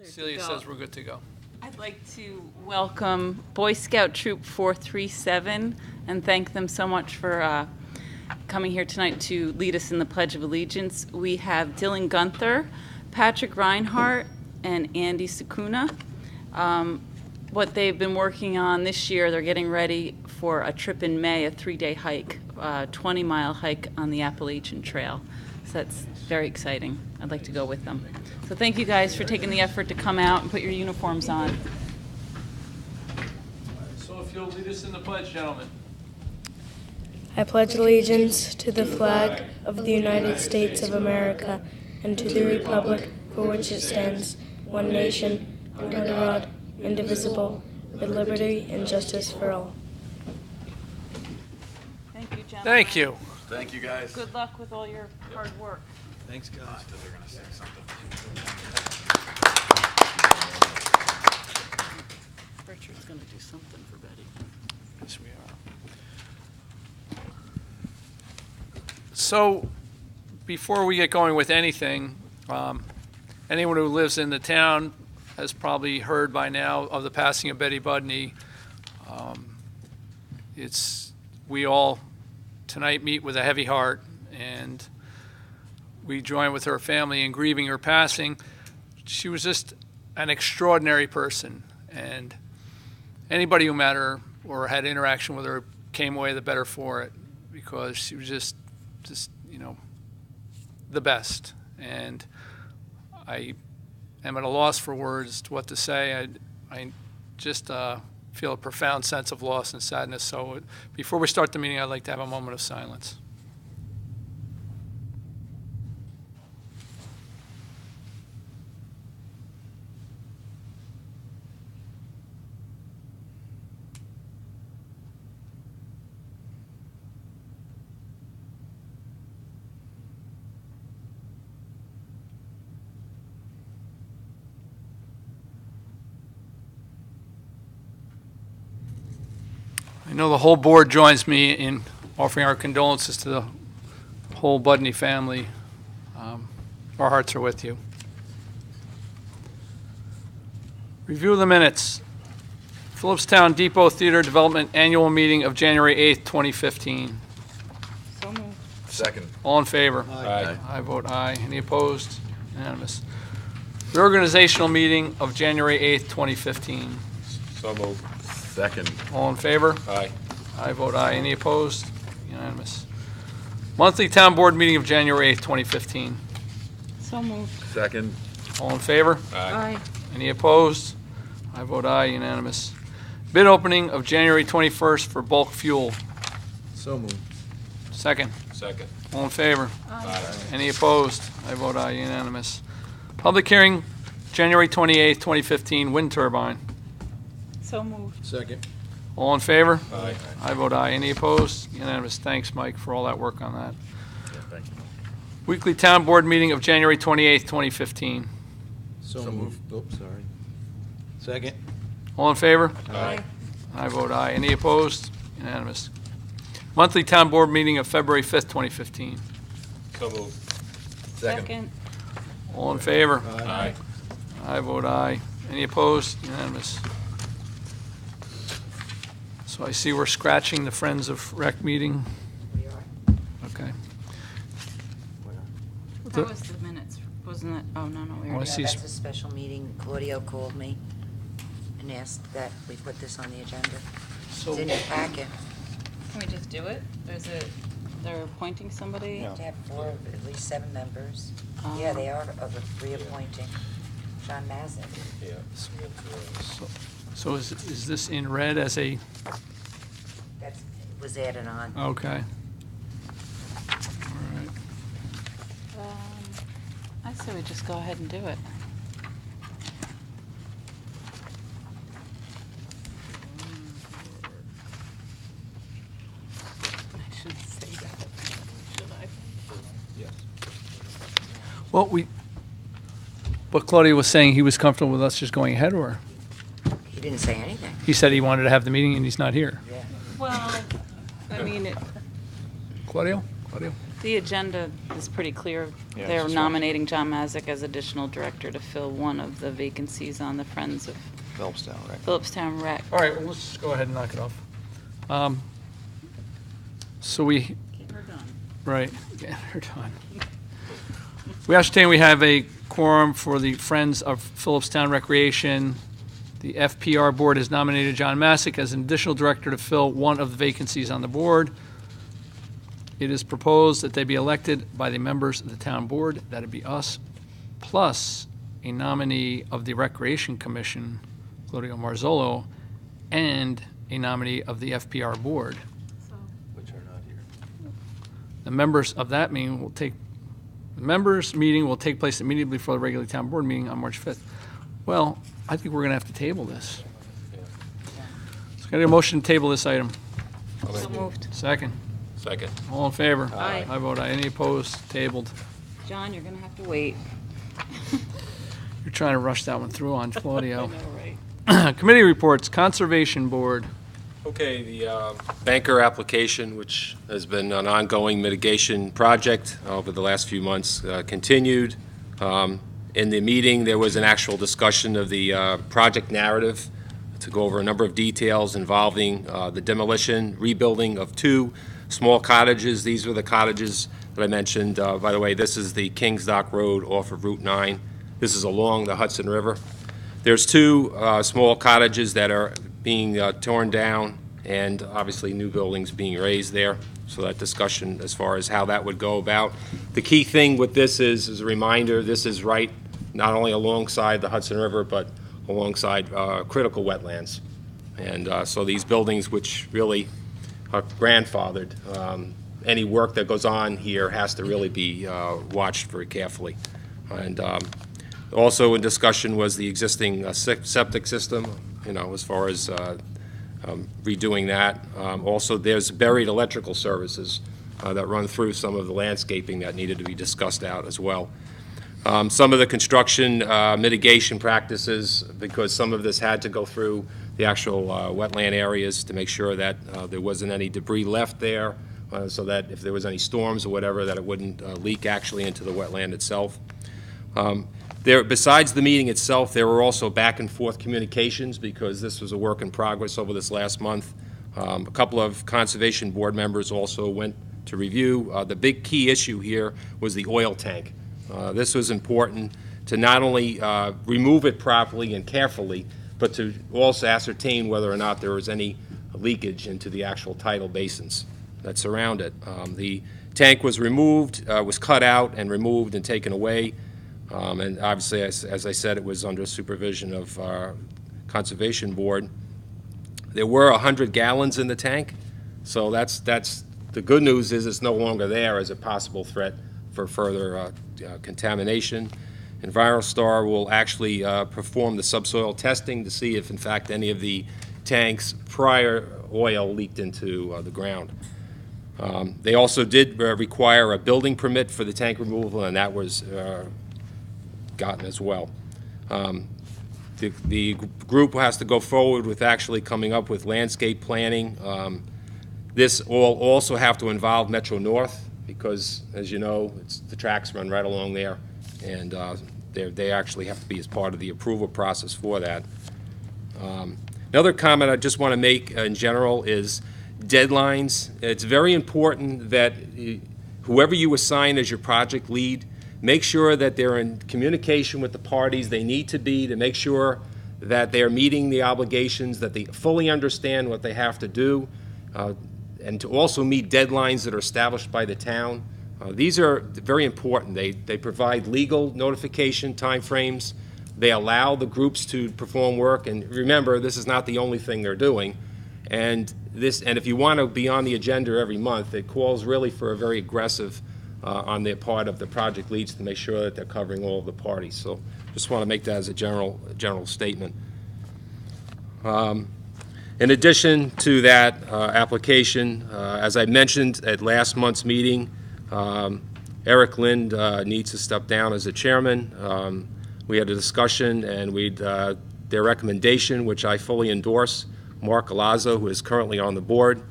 Celia says we're good to go. I'd like to welcome Boy Scout Troop 437 and thank them so much for coming here tonight to lead us in the Pledge of Allegiance. We have Dylan Gunther, Patrick Reinhardt, and Andy Sakuna. What they've been working on this year, they're getting ready for a trip in May, a 3-day hike, 20-mile hike on the Appalachian Trail. So that's very exciting. I'd like to go with them. So thank you guys for taking the effort to come out and put your uniforms on. So if you'll lead us in the pledge, gentlemen. I pledge allegiance to the flag of the United States of America and to the republic for which it stands, one nation, under God, indivisible, with liberty and justice for all. Thank you, gentlemen. Thank you. Thank you, guys. Good luck with all your hard work. Thanks, guys. They're going to say something. Richard's going to do something for Betty. Yes, we are. So, before we get going with anything, anyone who lives in the town has probably heard by now of the passing of Betty Budney. We all tonight meet with a heavy heart, and we join with her family in grieving her passing. She was just an extraordinary person, and anybody who met her or had interaction with her came away the better for it, because she was just the best. And I am at a loss for words to what to say. I just feel a profound sense of loss and sadness. So before we start the meeting, I'd like to have a moment of silence. I know the whole board joins me in offering our condolences to the whole Budney family. Our hearts are with you. Review of the minutes. Philipstown Depot Theater Development Annual Meeting of January 8th, 2015. So moved. Second. All in favor? Aye. I vote aye. Any opposed? Unanimous. Reorganizational meeting of January 8th, 2015. So moved. Second. All in favor? Aye. I vote aye. Any opposed? Unanimous. Monthly town board meeting of January 8th, 2015. So moved. Second. All in favor? Aye. Any opposed? I vote aye. Unanimous. Bid opening of January 21st for bulk fuel. So moved. Second. Second. All in favor? Aye. Any opposed? I vote aye. Unanimous. Public hearing, January 28th, 2015, wind turbine. So moved. Second. All in favor? Aye. I vote aye. Any opposed? Unanimous. Thanks, Mike, for all that work on that. Yeah, thank you. Weekly town board meeting of January 28th, 2015. So moved. Oops, sorry. Second. All in favor? Aye. I vote aye. Any opposed? Unanimous. Monthly town board meeting of February 5th, 2015. So moved. Second. All in favor? Aye. I vote aye. Any opposed? Unanimous. So I see we're scratching the Friends of Rec meeting. We are. Okay. That was the minutes, wasn't it? Oh, no, we Oh, I already see. That's a special meeting. Claudio called me and asked that we put this on the agenda. So, It's in your packet. Can we just do it? Is it, they're appointing somebody? You have to have at least 7 members. Oh. Yeah, they are reappointing. John Mazin. Yeah. so is this in red as a, That was added on. okay. All right. I say we just go ahead and do it. I shouldn't say that, should I? Yes. Well, but Claudia was saying he was comfortable with us just going ahead, or He didn't say anything. he said he wanted to have the meeting and he's not here. Yeah. Well, I mean, Claudio? The agenda is pretty clear. Yeah, They're it's just nominating John Mazick as additional director to fill one of the vacancies on the Friends of Philipstown, right? Philipstown Rec. All right, well, let's go ahead and knock it off. So we, right, get her done. We ascertain we have a quorum for the Friends of Philipstown Recreation. The FPR Board has nominated John Massick as an additional director to fill one of the vacancies on the board. It is proposed that they be elected by the members of the town board, that'd be us, plus a nominee of the Recreation Commission, Claudio Marzolo, and a nominee of the FPR Board. Which are not here. The members of that meeting will take, the members' meeting will take place immediately before the regular town board meeting on March 5th. Well, I think we're going to have to table this. So can I get a motion to table this item? So moved. Second. Second. All in favor? Aye. I vote aye. Any opposed? Tabled. John, you're going to have to wait. You're trying to rush that one through on Claudio. right? Committee reports, Conservation Board. Okay, the banker application, which has been an ongoing mitigation project over the last few months, continued. In the meeting, there was an actual discussion of the project narrative to go over a number of details involving the demolition, rebuilding of 2 small cottages. These were the cottages that I mentioned. By the way, this is the Kings Dock Road off of Route 9. This is along the Hudson River. There's 2 small cottages that are being torn down, and obviously new buildings being raised there. So that discussion as far as how that would go about. The key thing with this is, as a reminder, this is right not only alongside the Hudson River, but alongside critical wetlands. And so these buildings, which really are grandfathered, any work that goes on here has to really be watched very carefully. And also in discussion was the existing septic system, you know, as far as redoing that. Also, there's buried electrical services that run through some of the landscaping that needed to be discussed out as well. Some of the construction mitigation practices, because some of this had to go through the actual wetland areas to make sure that there wasn't any debris left there, so that if there was any storms or whatever, that it wouldn't leak actually into the wetland itself. Besides the meeting itself, there were also back and forth communications, because this was a work in progress over this last month. A couple of Conservation Board members also went to review. The big key issue here was the oil tank. This was important to not only remove it properly and carefully, but to also ascertain whether or not there was any leakage into the actual tidal basins that surround it. The tank was removed, was cut out and removed and taken away. And obviously, as I said, it was under supervision of our Conservation Board. There were 100 gallons in the tank, so that's the good news is it's no longer there as a possible threat for further contamination. EnviroStar will actually perform the subsoil testing to see if, in fact, any of the tank's prior oil leaked into the ground. They also did require a building permit for the tank removal, and that was gotten as well. The group has to go forward with actually coming up with landscape planning. This will also have to involve Metro North, because, as you know, the tracks run right along there, and they actually have to be as part of the approval process for that. Another comment I just want to make in general is deadlines. It's very important that whoever you assign as your project lead, make sure that they're in communication with the parties they need to be, to make sure that they're meeting the obligations, that they fully understand what they have to do, and to also meet deadlines that are established by the town. These are very important. They provide legal notification timeframes. They allow the groups to perform work. And remember, this is not the only thing they're doing. And if you want to be on the agenda every month, it calls really for a very aggressive on the part of the project leads to make sure that they're covering all of the parties. So just want to make that as a general statement. In addition to that application, as I mentioned at last month's meeting, Eric Lind needs to step down as the chairman. We had a discussion, and their recommendation, which I fully endorse, Mark Alazzo, who is currently on the board.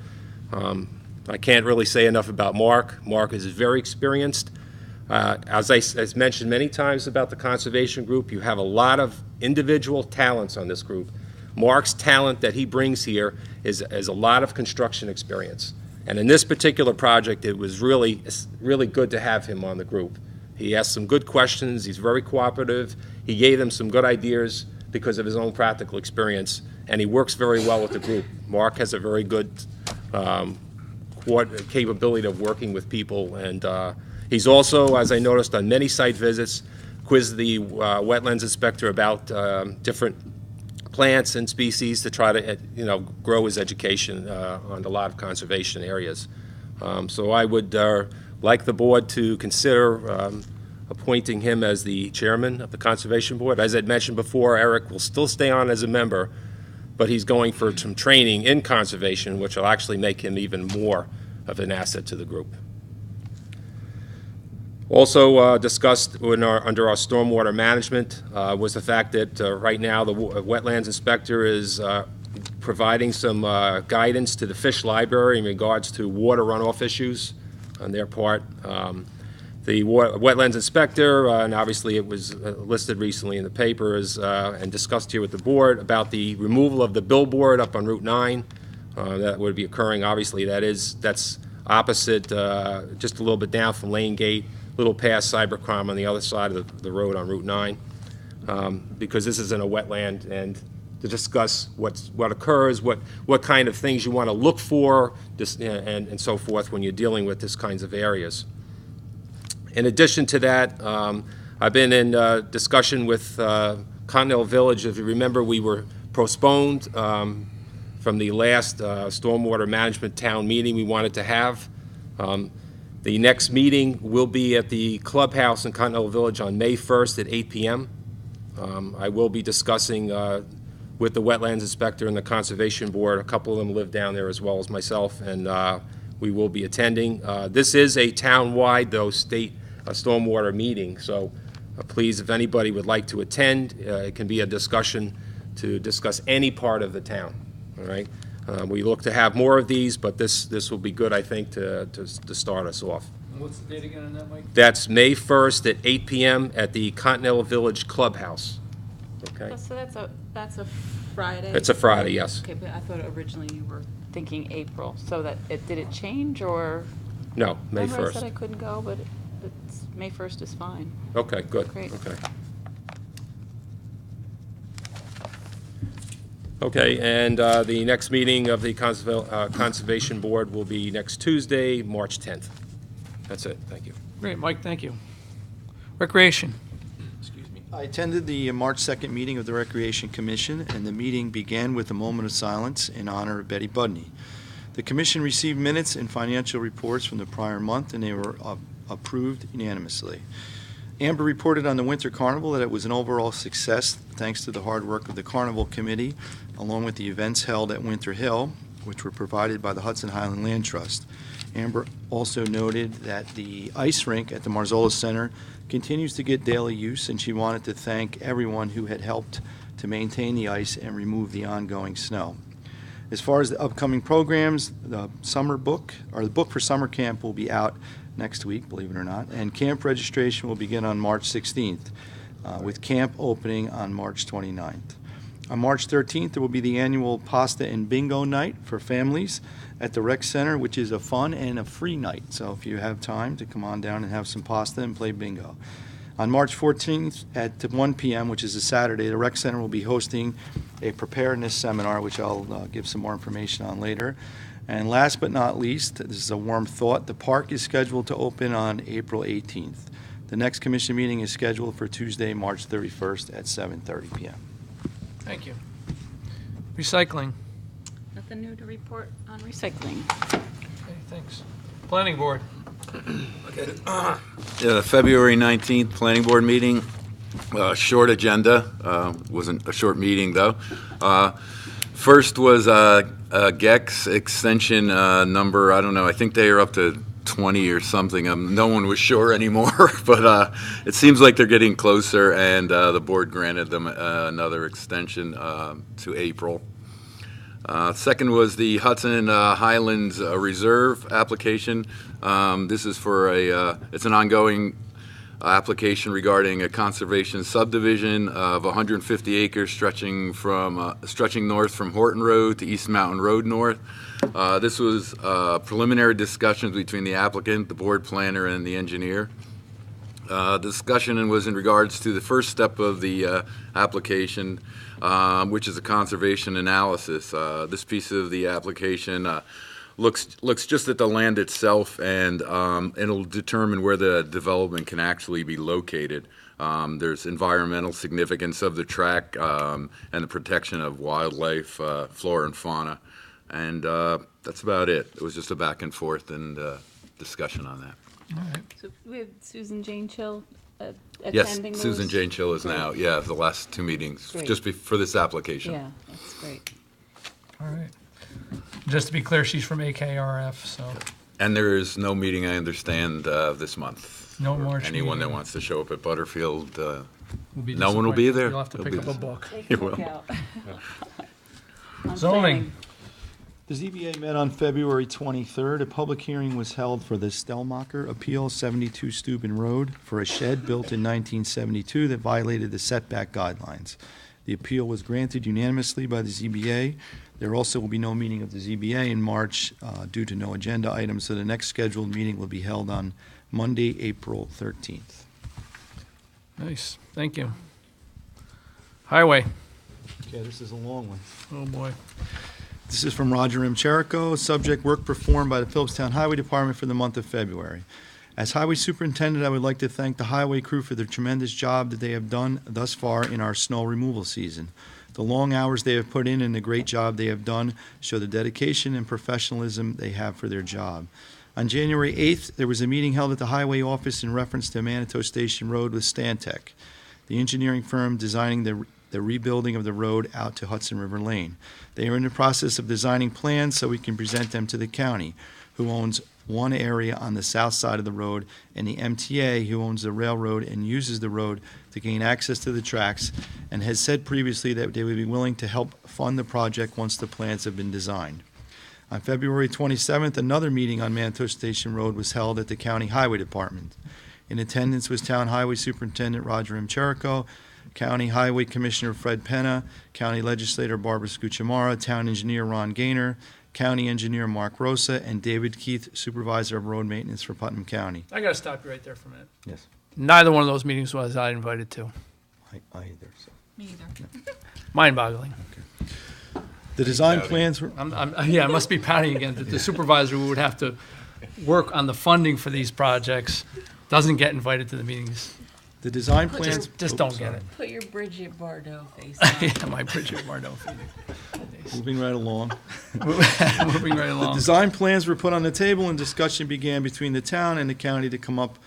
I can't really say enough about Mark. Mark is very experienced. As mentioned many times about the Conservation Group, you have a lot of individual talents on this group. Mark's talent that he brings here is a lot of construction experience. And in this particular project, it was really good to have him on the group. He asked some good questions. He's very cooperative. He gave them some good ideas because of his own practical experience, and he works very well with the group. Mark has a very good capability of working with people, and he's also, as I noticed on many site visits, quizzed the wetlands inspector about different plants and species to try to, grow his education on a lot of conservation areas. So I would like the board to consider appointing him as the chairman of the Conservation Board. As I'd mentioned before, Eric will still stay on as a member, but he's going for some training in conservation, which will actually make him even more of an asset to the group. Also discussed under our stormwater management was the fact that right now the wetlands inspector is providing some guidance to the fish library in regards to water runoff issues on their part. The wetlands inspector, and obviously it was listed recently in the papers and discussed here with the board about the removal of the billboard up on Route 9 that would be occurring. Obviously that's opposite, just a little bit down from Lane Gate, a little past cybercrime on the other side of the road on Route 9, because this is in a wetland, and to discuss what occurs, what kind of things you want to look for, and so forth when you're dealing with this kinds of areas. In addition to that, I've been in discussion with Continental Village. If you remember, we were postponed from the last stormwater management town meeting we wanted to have. The next meeting will be at the clubhouse in Continental Village on May 1st at 8 p.m. I will be discussing with the wetlands inspector and the Conservation Board. A couple of them live down there as well as myself, and we will be attending. This is a town-wide, though, state stormwater meeting, so please, if anybody would like to attend, it can be a discussion to discuss any part of the town, all right? We look to have more of these, but this will be good, I think, to start us off. What's the date again on that, Mike? That's May 1st at 8 p.m. at the Continental Village Clubhouse. Okay? So that's a Friday? It's a Friday, yes. Okay, but I thought originally you were thinking April, so did it change, or? No, May Remember 1st. I said I couldn't go, but May 1st is fine. Okay, good. Great. Okay. Okay, and the next meeting of the Conservation Board will be next Tuesday, March 10th. That's it. Thank you. Great, Mike, thank you. Recreation. I attended the March 2nd meeting of the Recreation Commission, and the meeting began with a moment of silence in honor of Betty Budney. The commission received minutes and financial reports from the prior month, and they were approved unanimously. Amber reported on the Winter Carnival that it was an overall success thanks to the hard work of the Carnival Committee, along with the events held at Winter Hill, which were provided by the Hudson Highland Land Trust. Amber also noted that the ice rink at the Marzola Center continues to get daily use, and she wanted to thank everyone who had helped to maintain the ice and remove the ongoing snow. As far as the upcoming programs, the book for summer camp will be out next week, believe it or not, and camp registration will begin on March 16th, with camp opening on March 29th. On March 13th, there will be the annual Pasta and Bingo Night for families at the Rec Center, which is a fun and a free night. So if you have time to come on down and have some pasta and play bingo. On March 14th at 1 p.m., which is a Saturday, the Rec Center will be hosting a preparedness seminar, which I'll give some more information on later. And last but not least, this is a warm thought, the park is scheduled to open on April 18th. The next commission meeting is scheduled for Tuesday, March 31st at 7:30 p.m. Thank you. Recycling. Nothing new to report on recycling. Okay, thanks. Planning Board. February 19th, Planning Board meeting. Short agenda. Wasn't a short meeting, though. First was GEX extension number. I don't know. I think they are up to 20 or something. No one was sure anymore, but it seems like they're getting closer, and the board granted them another extension to April. Second was the Hudson Highlands Reserve application. This is for it's an ongoing application regarding a conservation subdivision of 150 acres stretching north from Horton Road to East Mountain Road North. This was preliminary discussions between the applicant, the board planner, and the engineer. The discussion was in regards to the first step of the application, which is a conservation analysis. This piece of the application looks just at the land itself, and it'll determine where the development can actually be located. There's environmental significance of the track and the protection of wildlife, flora and fauna, and that's about it. It was just a back and forth and discussion on that. All right. So we have Susan Jane Chill Yes, attending Susan those? Jane Chill is Great. now, the last two meetings, Great. just for this application. Yeah, that's great. All right. Just to be clear, she's from AKRF, so And there is no meeting, I understand, this month. No For March anyone that meeting. wants to show up at Butterfield, we'll be No one will be disappointed. there. You'll have to They'll pick be up a there. book. You will. Zoning. The ZBA met on February 23rd. A public hearing was held for the Stellmacher appeal, 72 Steuben Road, for a shed built in 1972 that violated the setback guidelines. The appeal was granted unanimously by the ZBA. There also will be no meeting of the ZBA in March due to no agenda items, so the next scheduled meeting will be held on Monday, April 13th. Nice, thank you. Highway. Okay, this is a long one. Oh, boy. This is from Roger M. Cherico. Subject, work performed by the Philipstown Highway Department for the month of February. As Highway Superintendent, I would like to thank the highway crew for the tremendous job that they have done thus far in our snow removal season. The long hours they have put in and the great job they have done show the dedication and professionalism they have for their job. On January 8th, there was a meeting held at the Highway Office in reference to Manitou Station Road with Stantec, the engineering firm designing the rebuilding of the road out to Hudson River Lane. They are in the process of designing plans so we can present them to the county, who owns one area on the south side of the road, and the MTA, who owns the railroad and uses the road to gain access to the tracks, and has said previously that they would be willing to help fund the project once the plans have been designed. On February 27th, another meeting on Manitou Station Road was held at the County Highway Department. In attendance was Town Highway Superintendent Roger M. Cherico, County Highway Commissioner Fred Penna, County Legislator Barbara Scuchamara, Town Engineer Ron Gaynor, County Engineer Mark Rosa, and David Keith, Supervisor of Road Maintenance for Putnam County. I got to stop you right there for a minute. Yes. Neither one of those meetings was I invited to. I either. So. Me either. Mind-boggling. The design plans were. I must be pouting again, that the supervisor who would have to work on the funding for these projects doesn't get invited to the meetings. The design plans. Just don't get it. Put your Bridget Bardot face on. Yeah, my Bridget Bardot feeling. Moving right along. Moving right The along. design plans were put on the table and discussion began between the town and the county to come up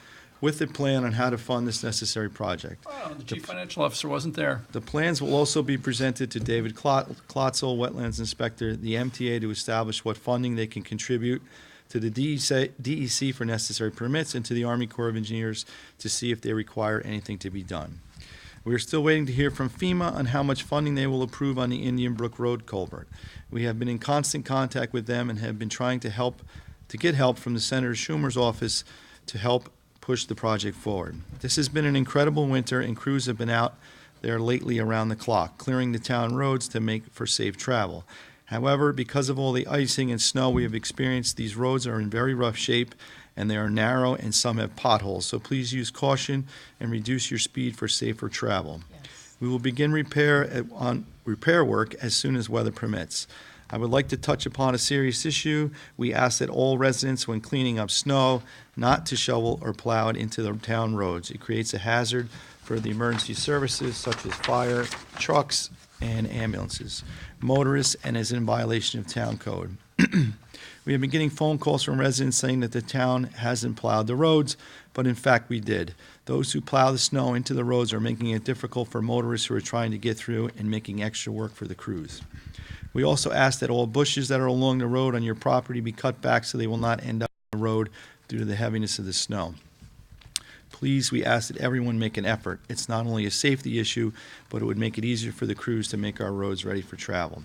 with a plan on how to fund this necessary project. Oh, the chief financial officer wasn't there. The plans will also be presented to David Klotzel, Wetlands Inspector, the MTA, to establish what funding they can contribute to the DEC for necessary permits, and to the Army Corps of Engineers to see if they require anything to be done. We are still waiting to hear from FEMA on how much funding they will approve on the Indian Brook Road culvert. We have been in constant contact with them and have been trying to get help from the Senator Schumer's office to help push the project forward. This has been an incredible winter, and crews have been out there lately around the clock, clearing the town roads to make for safe travel. However, because of all the icing and snow we have experienced, these roads are in very rough shape, and they are narrow and some have potholes, so please use caution and reduce your speed for safer travel. We will begin repair work as soon as weather permits. I would like to touch upon a serious issue. We ask that all residents, when cleaning up snow, not to shovel or plow it into the town roads. It creates a hazard for the emergency services such as fire trucks and ambulances, motorists, and is in violation of town code. We have been getting phone calls from residents saying that the town hasn't plowed the roads, but in fact we did. Those who plow the snow into the roads are making it difficult for motorists who are trying to get through and making extra work for the crews. We also ask that all bushes that are along the road on your property be cut back so they will not end up on the road due to the heaviness of the snow. Please, we ask that everyone make an effort. It's not only a safety issue, but it would make it easier for the crews to make our roads ready for travel.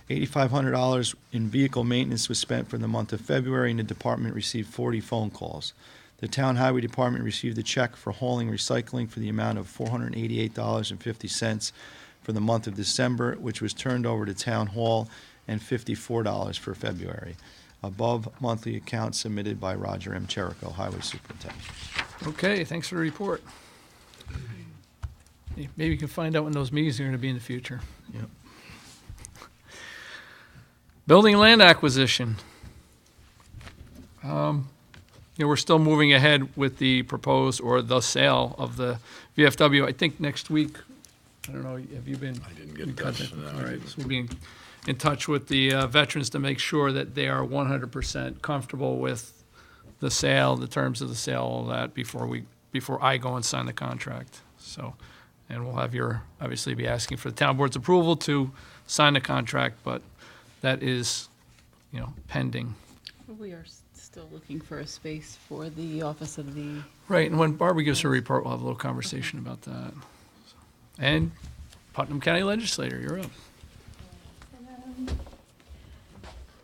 $8,500 in vehicle maintenance was spent for the month of February, and the department received 40 phone calls. The Town Highway Department received a check for hauling recycling for the amount of $488.50 for the month of December, which was turned over to Town Hall, and $54 for February. Above monthly accounts submitted by Roger M. Cherico, Highway Superintendent. Okay, thanks for the report. Maybe you can find out when those meetings are going to be in the future. Yep. Building and land acquisition. We're still moving ahead with the proposed or the sale of the VFW. I think next week, I don't know, have you been? I didn't get in touch. No, All right, so we'll be in touch with the veterans to make sure that they are 100% comfortable with the sale, the terms of the sale, all that, before I go and sign the contract. So, and we'll have obviously be asking for the town board's approval to sign the contract, but that is, pending. We are still looking for a space for the office of the... Right, and when Barbara gives her report, we'll have a little conversation about that. And Putnam County Legislator, you're up.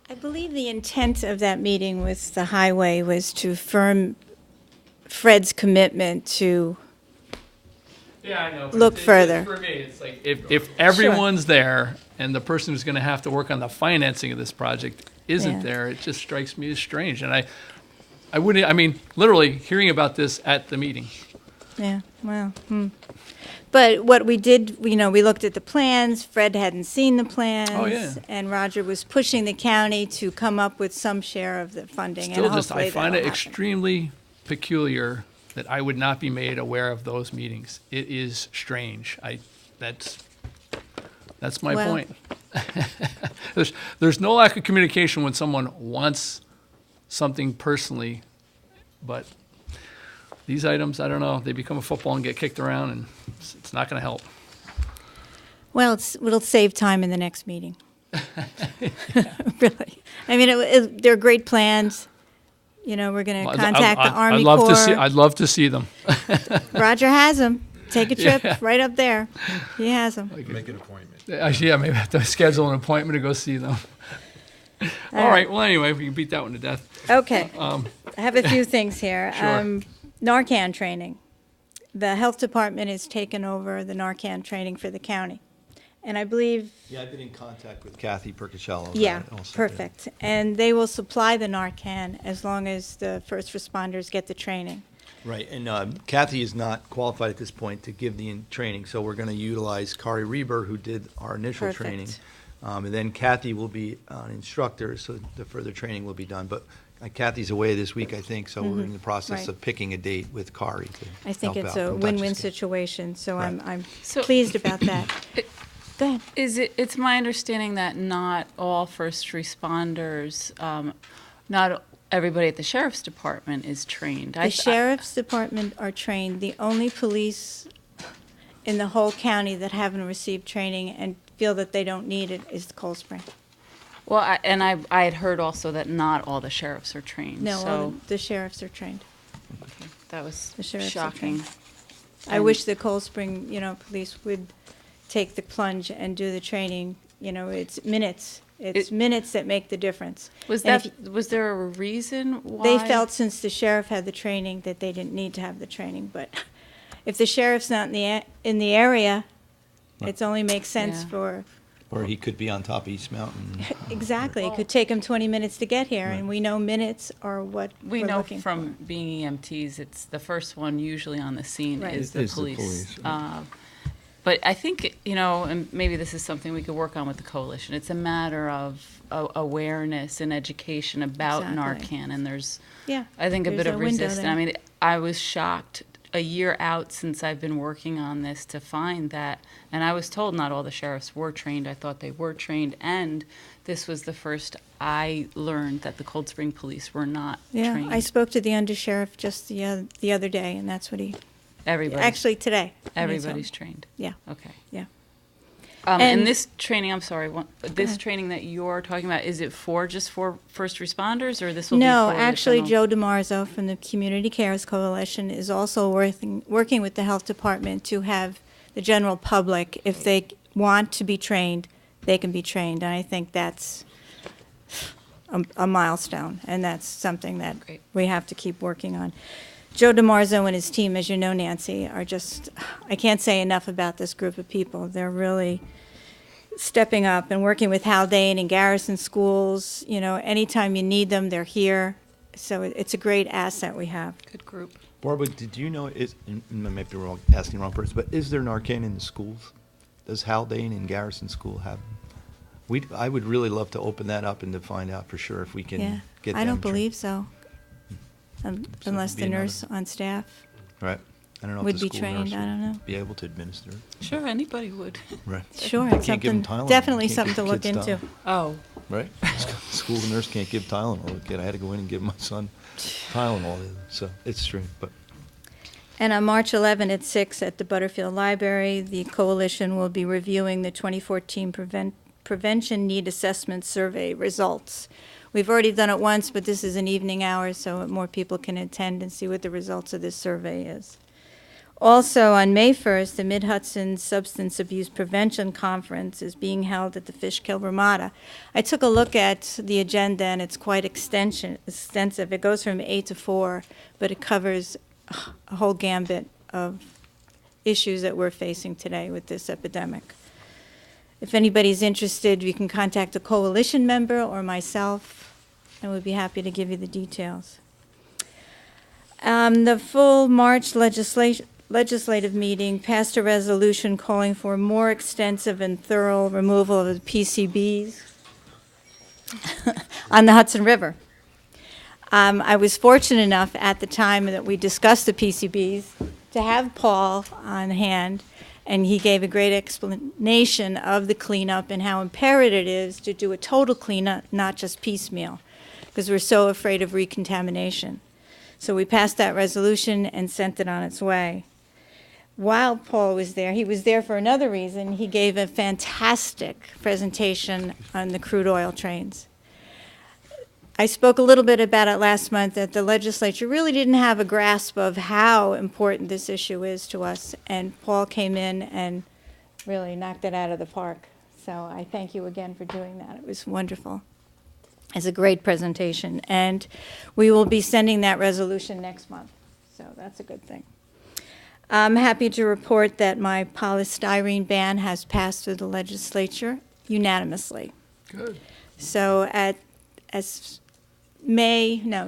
I believe the intent of that meeting with the highway was to affirm Fred's commitment to Yeah, I know. Look further. For me, it's like if everyone's there and the person who's going to have to work on the financing of this project isn't Yeah. there, it just strikes me as strange. And I wouldn't. I mean, literally hearing about this at the meeting. Yeah, well, But what we did, we looked at the plans. Fred hadn't seen the plans. Oh, yeah. And Roger was pushing the county to come up with some share of the funding. Still, and just I hopefully find it that'll happen. extremely peculiar that I would not be made aware of those meetings. It is strange. That's my Well- point. There's no lack of communication when someone wants something personally, but these items, I don't know, they become a football and get kicked around, and it's not going to help. Well, it'll save time in the next meeting. Really. I mean, they're great plans. We're going to contact the Army Corps. I'd love to see them. Roger has them. Take a trip Yeah. right up there. He has them. Make an appointment. Yeah, maybe I have to schedule an appointment to go see them. All right. Well, anyway, we can beat that one to death. Okay. I have a few things here. Sure. Narcan training. The health department has taken over the Narcan training for the county. And I believe, Yeah, I've been in contact with Kathy Percocello. yeah, perfect. And they will supply the Narcan as long as the first responders get the training. Right, and Kathy is not qualified at this point to give the training, so we're going to utilize Kari Reber, who did our initial Perfect. training. And then Kathy will be an instructor, so the further training will be done. But Kathy's away this week, I think, so we're in the process Right. of picking a date with Kari to I think help it's out a from win-win Dutchess County. situation, so Right. I'm So- pleased about that. Go ahead. It's my understanding that not all first responders, not everybody at the sheriff's department is trained. The sheriff's department are trained. The only police in the whole county that haven't received training and feel that they don't need it is Cold Spring. Well, I had heard also that not all the sheriffs are trained. No, all So the sheriffs are trained. that was The sheriffs are shocking. trained. I wish the Cold Spring, police would take the plunge and do the training. It's minutes. It's minutes that make the difference. Was And if was there a reason why? They felt since the sheriff had the training that they didn't need to have the training, but if the sheriff's not in the area, it only makes sense Yeah. for, Or he could be on top of East Mountain. exactly. It could take him 20 minutes to get here, and we know minutes are what We we're know looking from being EMTs, it's the first one usually on the scene Right. is the Is the police. police, But I think, and maybe this is something we could work on with the coalition. It's a matter of awareness and education about Exactly. Narcan, and there's, Yeah. I think, a bit there's of window resistance. there. I mean, I was shocked a year out since I've been working on this to find that, and I was told not all the sheriffs were trained. I thought they were trained, and this was the first I learned that the Cold Spring Police were not Yeah, trained. I spoke to the undersheriff just the other day, and that's what he, Everybody. actually today. and he told Everybody's me. trained. Yeah, Okay. yeah. And And- this training, I'm sorry, this ahead. training that you're talking about, is it just for first responders, or this will No, be for the actually, general- Joe DiMarzo from the Community Cares Coalition is also working with the health department to have the general public, if they want to be trained, they can be trained. And I think that's a milestone, and that's something that Great. we have to keep working on. Joe DiMarzo and his team, as you know, Nancy, are just, I can't say enough about this group of people. They're really stepping up and working with Haldane and Garrison schools. You know, anytime you need them, they're here. So it's a great asset we have. Good group. Barbara, did you know, and I might be wrong, asking the wrong person, but is there Narcan in the schools? Does Haldane and Garrison School have? I would really love to open that up and to find out for sure if we can Yeah, get them. I don't trained. believe so. So Unless it'd be the another- nurse on staff Right. I don't know would if the be school trained, nurse I don't know. would be able to administer it. Sure, anybody would. Right. Sure, They it's can't give 'em something, Tylenol. definitely Can't something to give look kids into. Oh. Right? School nurse can't give Tylenol. Kid, I had to go in and give my son Tylenol. So it's true, but. And on March 11 at 6 at the Butterfield Library, the coalition will be reviewing the 2014 Prevention Need Assessment Survey results. We've already done it once, but this is an evening hour, so more people can attend and see what the results of this survey is. Also, on May 1st, the Mid-Hudson Substance Abuse Prevention Conference is being held at the Fishkill Ramada. I took a look at the agenda, and it's quite extensive. It goes from 8 to 4, but it covers a whole gambit of issues that we're facing today with this epidemic. If anybody's interested, you can contact a coalition member or myself, and we'd be happy to give you the details. The full March legislative meeting passed a resolution calling for more extensive and thorough removal of the PCBs on the Hudson River. I was fortunate enough at the time that we discussed the PCBs to have Paul on hand, and he gave a great explanation of the cleanup and how imperative it is to do a total cleanup, not just piecemeal, because we're so afraid of recontamination. So we passed that resolution and sent it on its way. While Paul was there, he was there for another reason. He gave a fantastic presentation on the crude oil trains. I spoke a little bit about it last month, that the legislature really didn't have a grasp of how important this issue is to us, and Paul came in and really knocked it out of the park. So I thank you again for doing that. It was wonderful. It's a great presentation, and we will be sending that resolution next month, so that's a good thing. I'm happy to report that my polystyrene ban has passed through the legislature unanimously. Good. So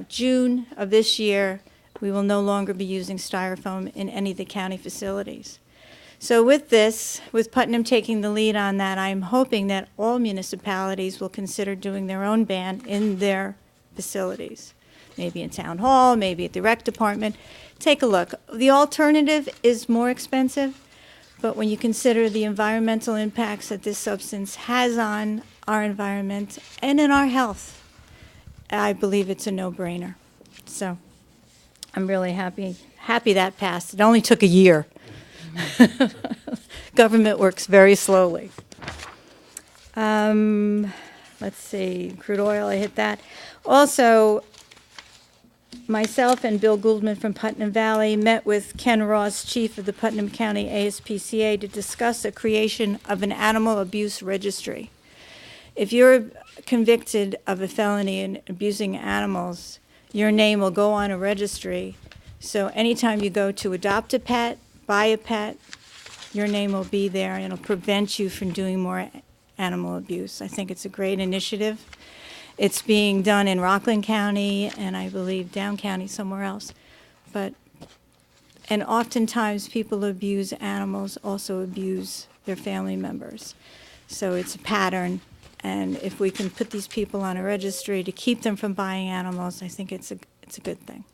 June of this year, we will no longer be using styrofoam in any of the county facilities. So with this, with Putnam taking the lead on that, I'm hoping that all municipalities will consider doing their own ban in their facilities. Maybe in town hall, maybe at the rec department. Take a look. The alternative is more expensive, but when you consider the environmental impacts that this substance has on our environment and in our health, I believe it's a no-brainer. So I'm really happy that passed. It only took a year. Government works very slowly. Let's see, crude oil, I hit that. Also, myself and Bill Gouldman from Putnam Valley met with Ken Ross, chief of the Putnam County ASPCA, to discuss the creation of an animal abuse registry. If you're convicted of a felony in abusing animals, your name will go on a registry. So anytime you go to adopt a pet, buy a pet, your name will be there, and it'll prevent you from doing more animal abuse. I think it's a great initiative. It's being done in Rockland County and I believe Down County somewhere else. And oftentimes people who abuse animals also abuse their family members. So it's a pattern. And if we can put these people on a registry to keep them from buying animals, I think it's a good thing.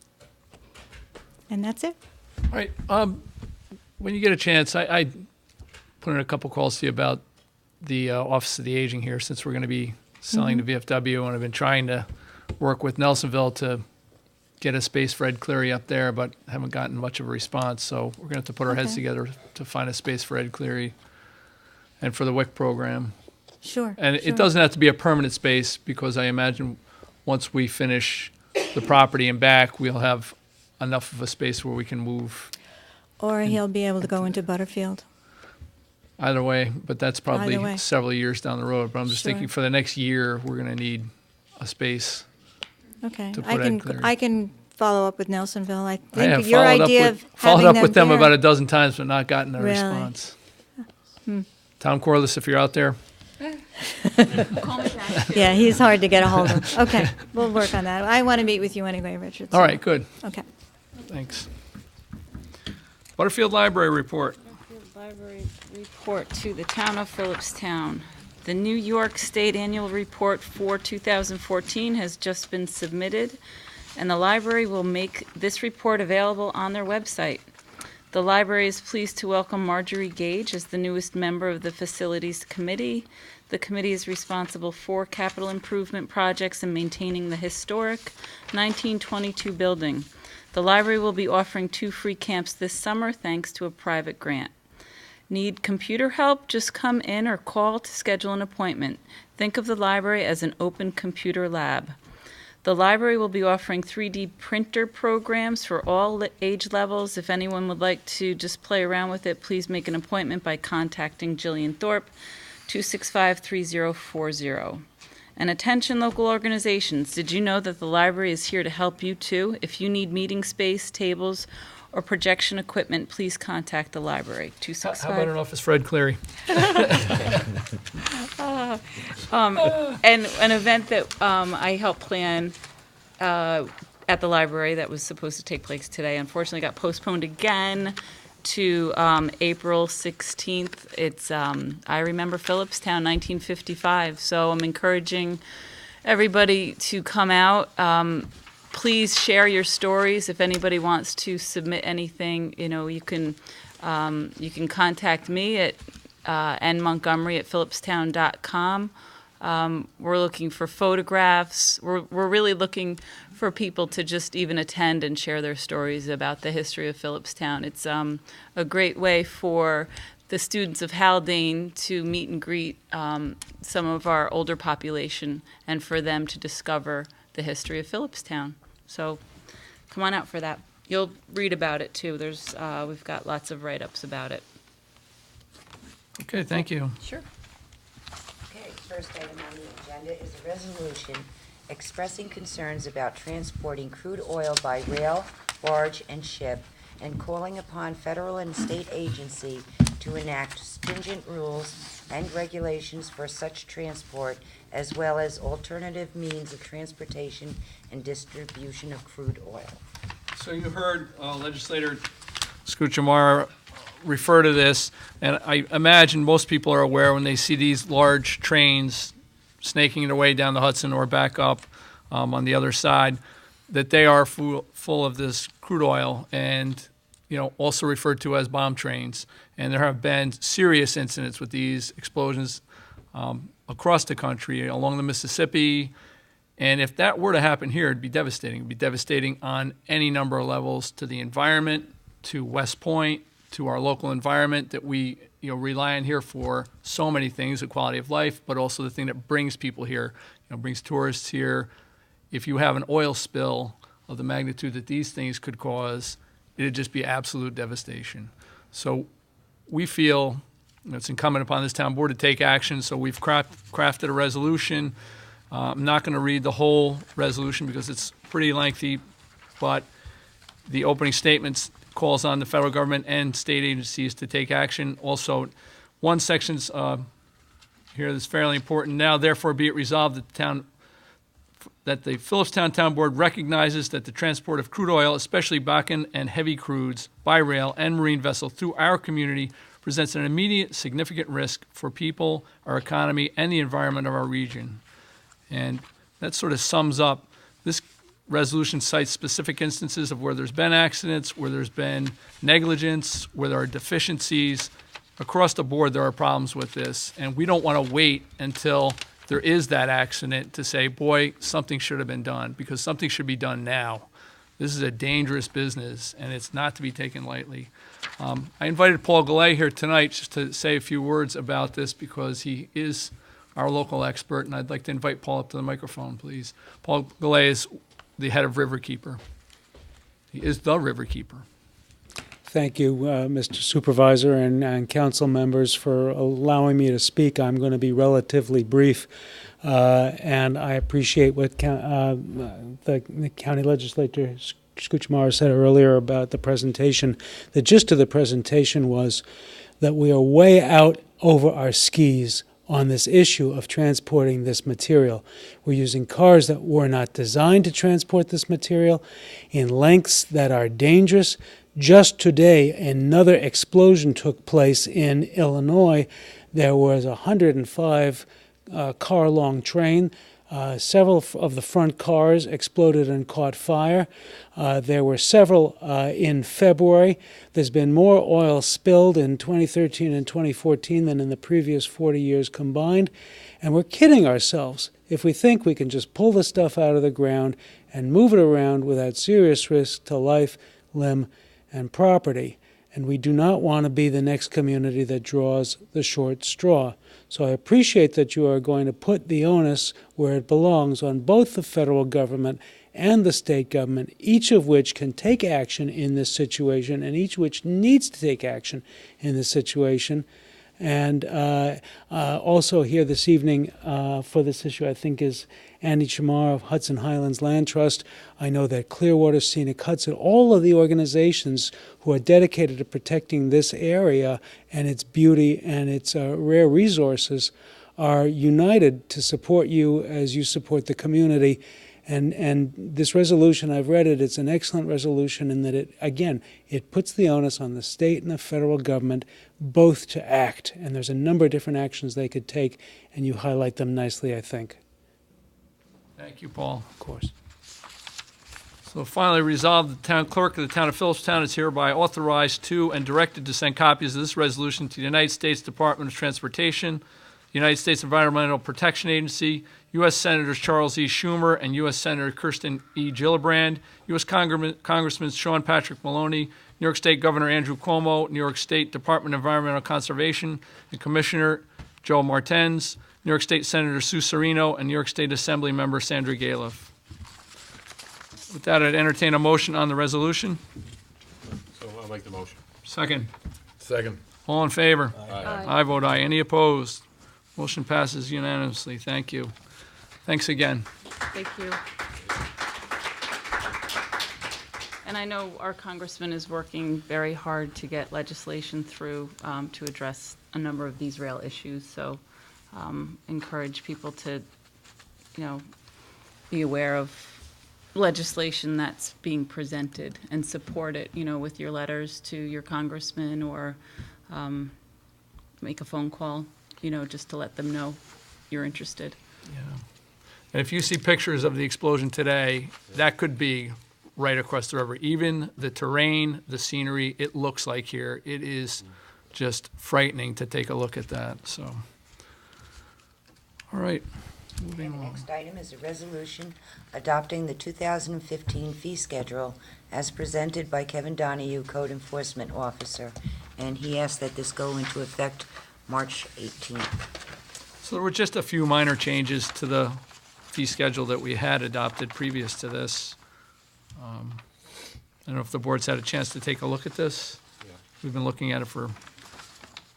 And that's it. All right. When you get a chance, I put in a couple calls to you about the Office of the Aging here, since we're going to be selling to VFW, and I've been trying to work with Nelsonville to get a space for Ed Cleary up there, but haven't gotten much of a response. So we're going to have to put our heads together to find a space for Ed Cleary and for the WIC program. Sure. And sure. it doesn't have to be a permanent space, because I imagine once we finish the property and back, we'll have enough of a space where we can move. Or he'll be able to go into Butterfield. either way, but that's probably Either way. several years down the road. But I'm just Sure. thinking for the next year, we're going to need a space. Okay, To I put can, Ed Cleary. I can follow up with Nelsonville. I I have think your idea of followed having up with them there- about a dozen times, but not gotten a Really? response. Tom Corliss, if you're out there, Call me back. Yeah, he's hard to get a hold of. Okay, we'll work on that. I want to meet with you anyway, Richard. all so- right, good, Okay. thanks. Butterfield Library report. Library report to the town of Philipstown. The New York State Annual Report for 2014 has just been submitted, and the library will make this report available on their website. The library is pleased to welcome Marjorie Gage as the newest member of the Facilities Committee. The committee is responsible for capital improvement projects and maintaining the historic 1922 building. The library will be offering 2 free camps this summer thanks to a private grant. Need computer help? Just come in or call to schedule an appointment. Think of the library as an open computer lab. The library will be offering 3D printer programs for all age levels. If anyone would like to just play around with it, please make an appointment by contacting Jillian Thorpe, 265-3040. And attention local organizations, did you know that the library is here to help you too? If you need meeting space, tables, or projection equipment, please contact the library, How 265. about an office Fred Cleary? And an event that I helped plan at the library that was supposed to take place today, unfortunately got postponed again to April 16th. It's I Remember Philipstown, 1955. So I'm encouraging everybody to come out. Please share your stories. If anybody wants to submit anything, you can contact me at nmontgomery@philipstown.com. We're looking for photographs. We're really looking for people to just even attend and share their stories about the history of Philipstown. It's a great way for the students of Haldane to meet and greet some of our older population and for them to discover the history of Philipstown. So come on out for that. You'll read about it too. We've got lots of write-ups about it. Okay, thank you. Sure. Okay, first item on the agenda is a resolution expressing concerns about transporting crude oil by rail, barge, and ship, and calling upon federal and state agency to enact stringent rules and regulations for such transport, as well as alternative means of transportation and distribution of crude oil. So you heard legislator Scuchamara refer to this, and I imagine most people are aware when they see these large trains snaking their way down the Hudson or back up on the other side, that they are full of this crude oil and also referred to as bomb trains. And there have been serious incidents with these explosions across the country, along the Mississippi. And if that were to happen here, it'd be devastating. It'd be devastating on any number of levels, to the environment, to West Point, to our local environment that we rely on here for so many things, the quality of life, but also the thing that brings people here, brings tourists here. If you have an oil spill of the magnitude that these things could cause, it'd just be absolute devastation. So we feel it's incumbent upon this town board to take action, so we've crafted a resolution. I'm not going to read the whole resolution because it's pretty lengthy, but the opening statements calls on the federal government and state agencies to take action. Also, one section's here that's fairly important. Now, therefore, be it resolved that the Philipstown Town Board recognizes that the transport of crude oil, especially Bakken and heavy crudes, by rail and marine vessel through our community presents an immediate significant risk for people, our economy, and the environment of our region. And that sort of sums up. This resolution cites specific instances of where there's been accidents, where there's been negligence, where there are deficiencies. Across the board, there are problems with this, and we don't want to wait until there is that accident to say, boy, something should have been done, because something should be done now. This is a dangerous business, and it's not to be taken lightly. I invited Paul Gallay here tonight just to say a few words about this because he is our local expert, and I'd like to invite Paul up to the microphone, please. Paul Gallay is the head of Riverkeeper. He is the Riverkeeper. Thank you, Mr. Supervisor and council members, for allowing me to speak. I'm going to be relatively brief, and I appreciate what the county legislator Skuchmar said earlier about the presentation. The gist of the presentation was that we are way out over our skis on this issue of transporting this material. We're using cars that were not designed to transport this material in lengths that are dangerous. Just today, another explosion took place in Illinois. There was a 105 car-long train. Several of the front cars exploded and caught fire. There were several in February. There's been more oil spilled in 2013 and 2014 than in the previous 40 years combined. And we're kidding ourselves if we think we can just pull the stuff out of the ground and move it around without serious risk to life, limb, and property. And we do not want to be the next community that draws the short straw. So I appreciate that you are going to put the onus where it belongs on both the federal government and the state government, each of which can take action in this situation and each which needs to take action in this situation. And also here this evening for this issue, I think, is Andy Chamar of Hudson Highlands Land Trust. I know that Clearwater, Scenic Hudson, all of the organizations who are dedicated to protecting this area and its beauty and its rare resources are united to support you as you support the community. And this resolution, I've read it, it's an excellent resolution in that it, again, it puts the onus on the state and the federal government both to act. And there's a number of different actions they could take, and you highlight them nicely, I think. Thank you, Paul. Of course. So finally resolved, the town clerk of the town of Philipstown is hereby authorized to and directed to send copies of this resolution to the United States Department of Transportation, the United States Environmental Protection Agency, U.S. Senators Charles E. Schumer and U.S. Senator Kirsten E. Gillibrand, U.S. Congressman Sean Patrick Maloney, New York State Governor Andrew Cuomo, New York State Department of Environmental Conservation, and Commissioner Joe Martens, New York State Senator Sue Serino, and New York State Assembly Member Sandra Galiff. With that, I'd entertain a motion on the resolution. So I'll make the motion. Second. Second. All in favor? Aye. I vote aye. Any opposed? Motion passes unanimously. Thank you. Thanks again. Thank you. And I know our congressman is working very hard to get legislation through to address a number of these rail issues. So encourage people to, be aware of legislation that's being presented and support it, with your letters to your congressman or make a phone call, just to let them know you're interested. Yeah. And if you see pictures of the explosion today, that could be right across the river. Even the terrain, the scenery, it looks like here. It is just frightening to take a look at that. So, all right, moving And the along. next item is a resolution adopting the 2015 fee schedule as presented by Kevin Donahue, Code Enforcement Officer, and he asked that this go into effect March 18th. So there were just a few minor changes to the fee schedule that we had adopted previous to this. I don't know if the board's had a chance to take a look at this. Yeah. We've been looking at it for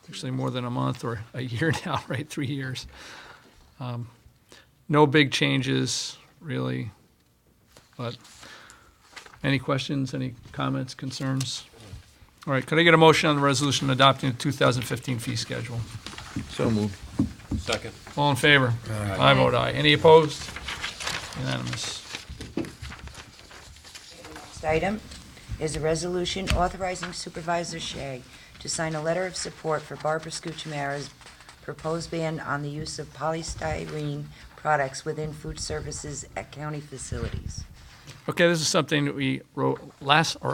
actually more than a month or a year now, right? 3 years. No big changes, really. But any questions, any comments, concerns? All right, could I get a motion on the resolution adopting the 2015 fee schedule? So moved. Second. All in favor? I vote aye. Any opposed? Unanimous. Next item is a resolution authorizing Supervisor Shea to sign a letter of support for Barbara Scucciamara's proposed ban on the use of polystyrene products within food services at county facilities. Okay, this is something that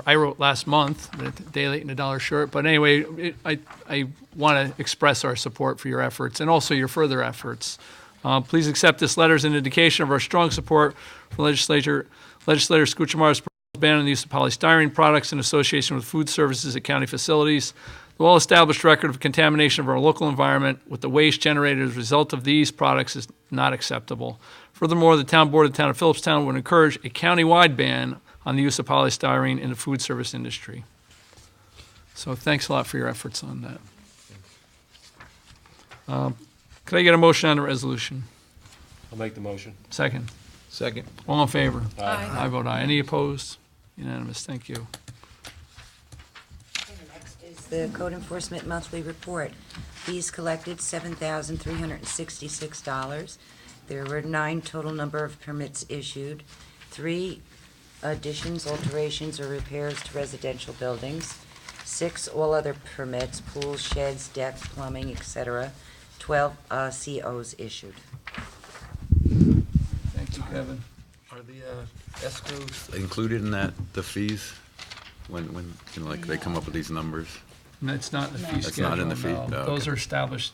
I wrote last month, a day late and a dollar short. But anyway, I want to express our support for your efforts and also your further efforts. Please accept this letter as an indication of our strong support for Legislator Scucciamara's proposed ban on the use of polystyrene products in association with food services at county facilities. The well-established record of contamination of our local environment with the waste generated as a result of these products is not acceptable. Furthermore, the town board of the town of Philipstown would encourage a county-wide ban on the use of polystyrene in the food service industry. So thanks a lot for your efforts on that. Could I get a motion on the resolution? I'll make the motion. Second. Second. All in favor? Aye. I vote aye. Any opposed? Unanimous. Thank you. Next is the Code Enforcement Monthly Report. Fees collected, $7,366. There were 9 total number of permits issued, 3 additions, alterations, or repairs to residential buildings, 6 all other permits, pools, sheds, deck, plumbing, etc., 12 COs issued. Thank you, Kevin. Are the escrows included in that, the fees? When like they come up with these numbers? And that's not in the fee That's schedule. not in the fee? No. Oh, Those okay. are established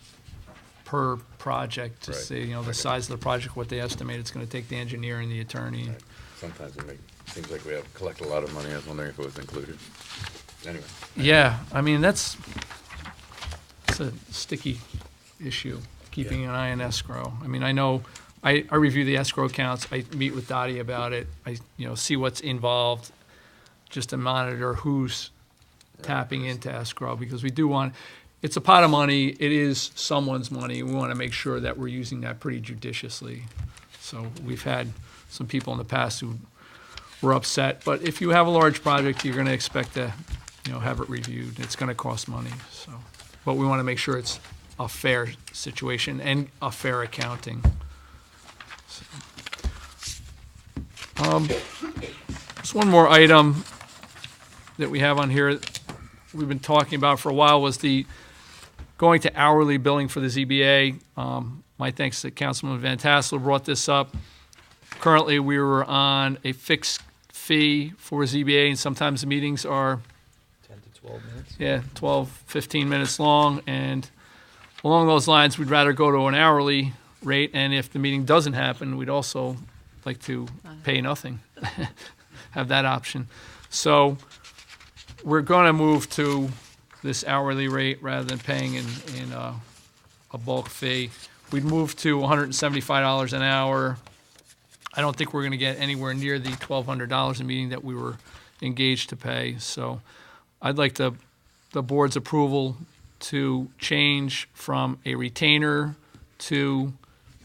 per project to Right. see, the size of the project, what they estimate it's going to take the engineer and the attorney. Sometimes seems like we have to collect a lot of money. I was wondering if it was included. Anyway. Yeah, I mean, it's a sticky issue, keeping an eye on escrow. I mean, I know, I review the escrow accounts, I meet with Dottie about it, I, see what's involved, just to monitor who's tapping into escrow, because we do want, it's a pot of money, it is someone's money, we want to make sure that we're using that pretty judiciously. So we've had some people in the past who were upset, but if you have a large project, you're going to expect to, have it reviewed. It's going to cost money, so. But we want to make sure it's a fair situation and a fair accounting. So, just one more item that we have on here, we've been talking about for a while, was the going to hourly billing for the ZBA. My thanks to Councilman Van Tassel who brought this up. Currently, we were on a fixed fee for ZBA, and sometimes the meetings are 10 to 12 minutes. yeah, 12, 15 minutes long, and along those lines, we'd rather go to an hourly rate, and if the meeting doesn't happen, we'd also like to pay nothing, have that option. So we're going to move to this hourly rate rather than paying in a bulk fee. We'd move to $175 an hour. I don't think we're going to get anywhere near the $1,200 a meeting that we were engaged to pay, so I'd like the board's approval to change from a retainer to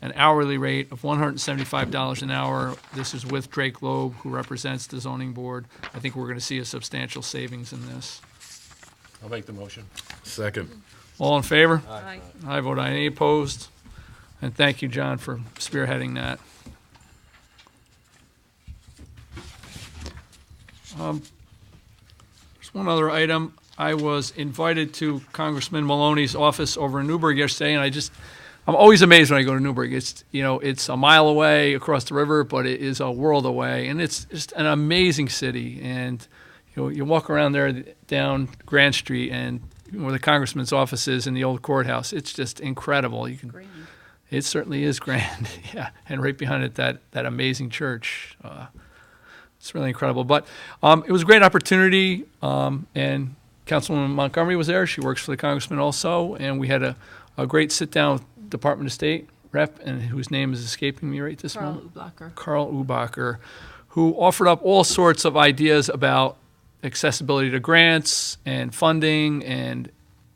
an hourly rate of $175 an hour. This is with Drake Loeb, who represents the zoning board. I think we're going to see a substantial savings in this. I'll make the motion. Second. All in favor? Aye. I vote aye. Any opposed? And thank you, John, for spearheading that. There's one other item. I was invited to Congressman Maloney's office over in Newburgh yesterday, and I'm always amazed when I go to Newburgh. It's, it's a mile away across the river, but it is a world away, and it's just an amazing city. And you walk around there down Grand Street, and where the congressman's office is in the old courthouse, it's just incredible. It certainly is grand, yeah. And right behind it, that amazing church. It's really incredible. But it was a great opportunity, and Councilwoman Montgomery was there. She works for the congressman also, and we had a great sit-down with Department of State rep, and whose name is escaping me right this moment. Carl Ubacher, who offered up all sorts of ideas about accessibility to grants and funding and,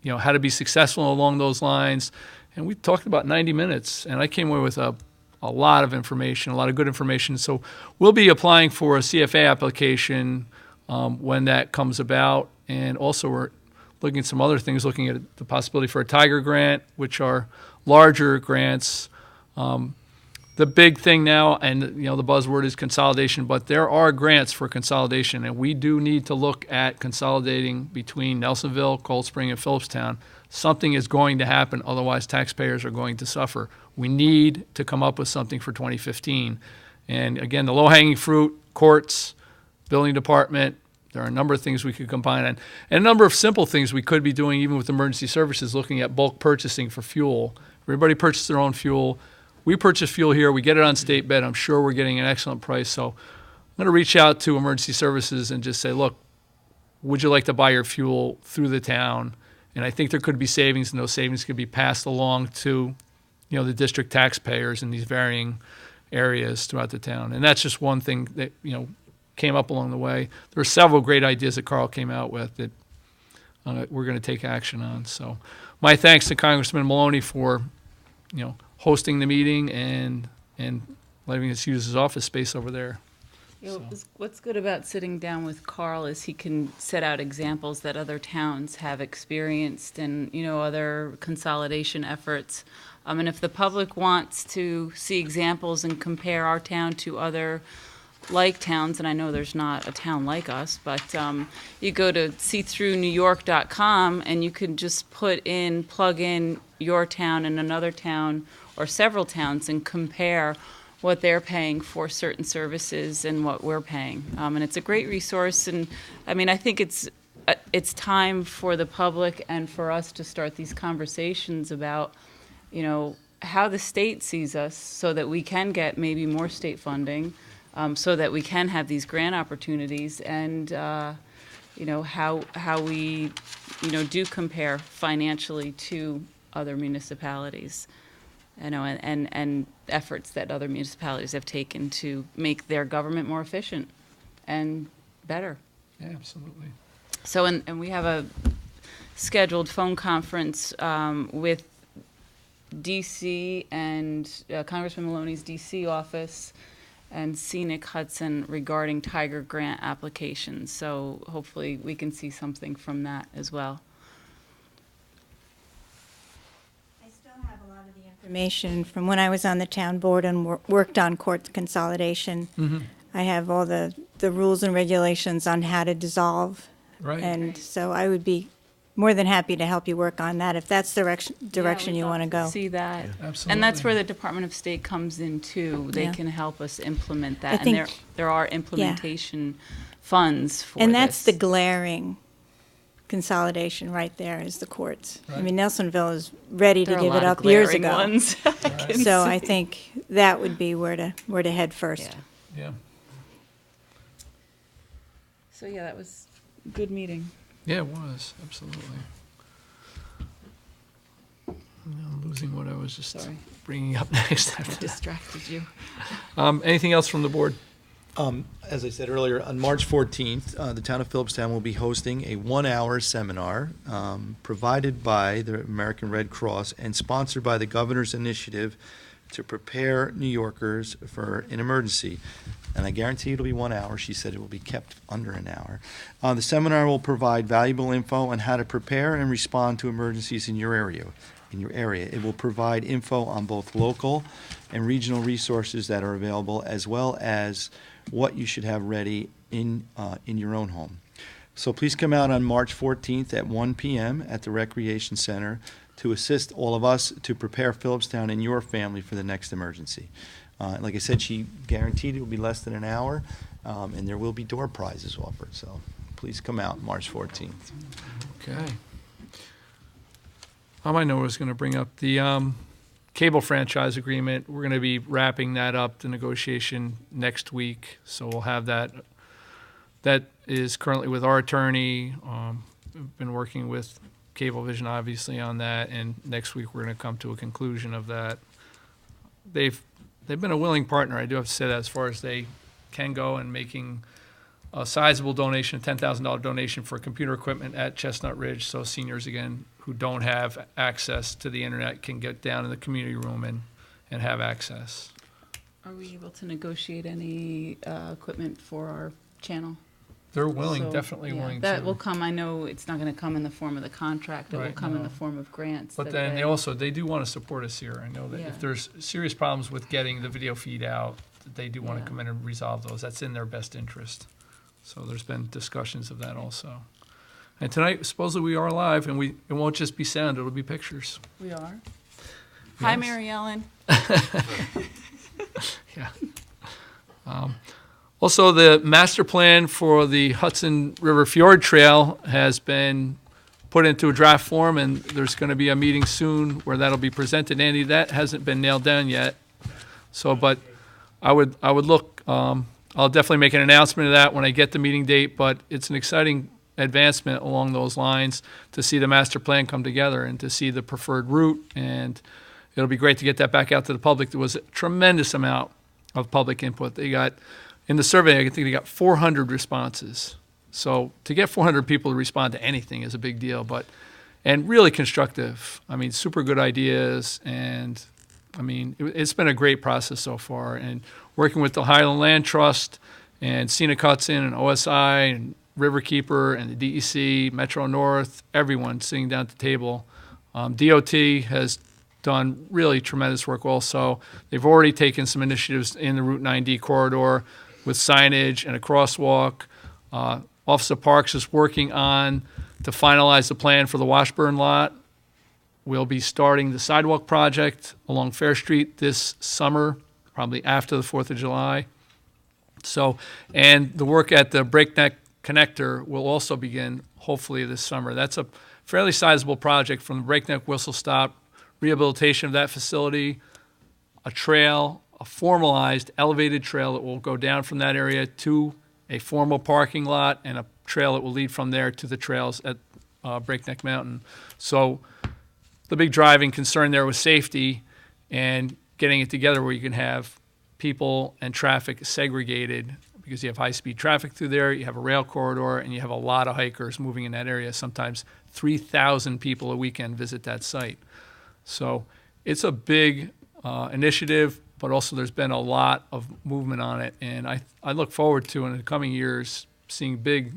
how to be successful along those lines. And we talked about 90 minutes, and I came away with a lot of information, a lot of good information. So we'll be applying for a CFA application when that comes about. And also we're looking at some other things, looking at the possibility for a Tiger grant, which are larger grants. The big thing now, and the buzzword is consolidation, but there are grants for consolidation, and we do need to look at consolidating between Nelsonville, Cold Spring, and Philipstown. Something is going to happen, otherwise taxpayers are going to suffer. We need to come up with something for 2015. And again, the low-hanging fruit, courts, building department, there are a number of things we could combine, and a number of simple things we could be doing even with emergency services, looking at bulk purchasing for fuel. Everybody purchases their own fuel. We purchase fuel here. We get it on state bed. I'm sure we're getting an excellent price. So I'm going to reach out to emergency services and just say, look, would you like to buy your fuel through the town? And I think there could be savings, and those savings could be passed along to, the district taxpayers in these varying areas throughout the town. And that's just one thing that, came up along the way. There were several great ideas that Carl came out with that we're going to take action on. So my thanks to Congressman Maloney for, hosting the meeting and letting us use his office space over there. What's good about sitting down with Carl is he can set out examples that other towns have experienced and, other consolidation efforts. And if the public wants to see examples and compare our town to other like towns, and I know there's not a town like us, but you go to seethroughnewyork.com and you can just plug in your town and another town or several towns and compare what they're paying for certain services and what we're paying. And it's a great resource. And I think it's time for the public and for us to start these conversations about, how the state sees us so that we can get maybe more state funding, so that we can have these grant opportunities and, how we, do compare financially to other municipalities. And efforts that other municipalities have taken to make their government more efficient and better. Yeah, absolutely. So, and we have a scheduled phone conference with DC and Congressman Maloney's DC office and Scenic Hudson regarding Tiger grant applications. So hopefully we can see something from that as well. Information from when I was on the town board and worked on court consolidation. Mm-hmm. I have all the rules and regulations on how to dissolve. Right. And so I would be more than happy to help you work on that if that's the direction you want to go. See that. Yeah, absolutely. And that's where the Department of State comes in too. They Yeah. can help us implement that. I think- and there are implementation funds for And that's the this. glaring consolidation right there is the courts. I Right. mean, Nelsonville is ready There to are a give it lot of up years glaring ago. ones. I can So see. I think that would be where to head first. Yeah. Yeah. So yeah, that was a good meeting. Yeah, it was, absolutely. I'm losing what I was just Sorry. bringing up next I after that. distracted you. Anything else from the board? As I said earlier, on March 14th, the town of Philipstown will be hosting a one-hour seminar provided by the American Red Cross and sponsored by the Governor's Initiative to prepare New Yorkers for an emergency. And I guarantee it'll be 1 hour. She said it will be kept under an hour. The seminar will provide valuable info on how to prepare and respond to emergencies in your area. It will provide info on both local and regional resources that are available, as well as what you should have ready in your own home. So please come out on March 14th at 1 p.m. at the Recreation Center to assist all of us to prepare Philipstown and your family for the next emergency. Like I said, she guaranteed it will be less than an hour, and there will be door prizes offered. So please come out March 14th. Okay. I know I was going to bring up the cable franchise agreement. We're going to be wrapping that up, the negotiation, next week. So we'll have that. That is currently with our attorney. We've been working with Cablevision, obviously, on that. And next week we're going to come to a conclusion of that. They've been a willing partner. I do have to say that as far as they can go, and making a sizable donation, a $10,000 donation for computer equipment at Chestnut Ridge, so seniors, again, who don't have access to the internet can get down in the community room and have access. Are we able to negotiate any equipment for our channel? They're willing, So, definitely yeah, willing that to. will come. I know it's not going to come in the form of the contract. It will Right, come in no. the form of grants. But that then they do want to support us here. I know that Yeah. if there's serious problems with getting the video feed out, that they do want to Yeah. come in and resolve those. That's in their best interest. So there's been discussions of that also. And tonight, supposedly we are live, and it won't just be sound, it'll be pictures. We are. Hi, Yes. Mary Ellen. Yeah. Also, the master plan for the Hudson River Fjord Trail has been put into a draft form, and there's going to be a meeting soon where that'll be presented. Andy, that hasn't been nailed down yet. So, but I would look. I'll definitely make an announcement of that when I get the meeting date. But it's an exciting advancement along those lines to see the master plan come together and to see the preferred route. And it'll be great to get that back out to the public. There was a tremendous amount of public input. They got, in the survey, I think they got 400 responses So to get 400 people to respond to anything is a big deal, and really constructive. I mean, super good ideas, and I mean, it's been a great process so far. And working with the Highland Land Trust and Scenic Hudson and OSI and Riverkeeper and the DEC, Metro North, everyone sitting down at the table. DOT has done really tremendous work also. They've already taken some initiatives in the Route 9D corridor with signage and a crosswalk. Office of Parks is working on to finalize the plan for the Washburn lot. We'll be starting the sidewalk project along Fair Street this summer, probably after the 4th of July. So, and the work at the Breakneck Connector will also begin hopefully this summer. That's a fairly sizable project from the Breakneck Whistle Stop, rehabilitation of that facility, a trail, a formalized elevated trail that will go down from that area to a formal parking lot, and a trail that will lead from there to the trails at Breakneck Mountain. So the big driving concern there was safety and getting it together where you can have people and traffic segregated, because you have high-speed traffic through there, you have a rail corridor, and you have a lot of hikers moving in that area. Sometimes 3,000 people a weekend visit that site. So it's a big initiative, but also there's been a lot of movement on it, and I look forward to, in the coming years, seeing big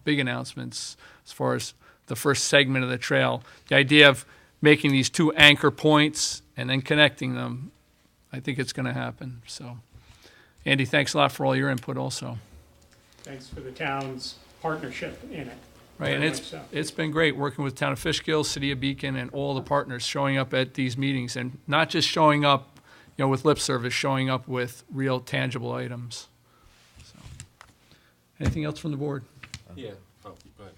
announcements as far as the first segment of the trail. The idea of making these two anchor points and then connecting them, I think it's going to happen. So, Andy, thanks a lot for all your input also. Thanks for the town's partnership in it. Right, and it's been great working with Town of Fishkill, City of Beacon, and all the partners showing up at these meetings, and not just showing up, with lip service, showing up with real tangible items. So, anything else from the board? Yeah. Oh, go ahead.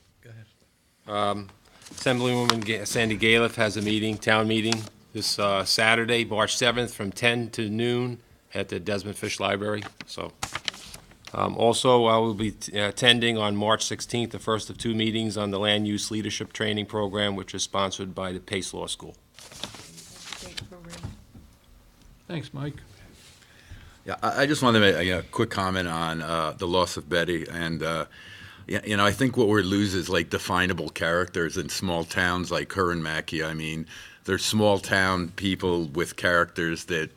Go ahead. Assemblywoman Sandy Galiff has a meeting, town meeting, this Saturday, March 7th, from 10 to noon at the Desmond Fish Library. So, also, I will be attending on March 16th, the first of two meetings on the Land Use Leadership Training Program, which is sponsored by the Pace Law School. Thanks, Mike. Yeah, I just wanted to make a quick comment on the loss of Betty. And, I think what we're losing is like definable characters in small towns like her and Mackey. I mean, they're small town people with characters that,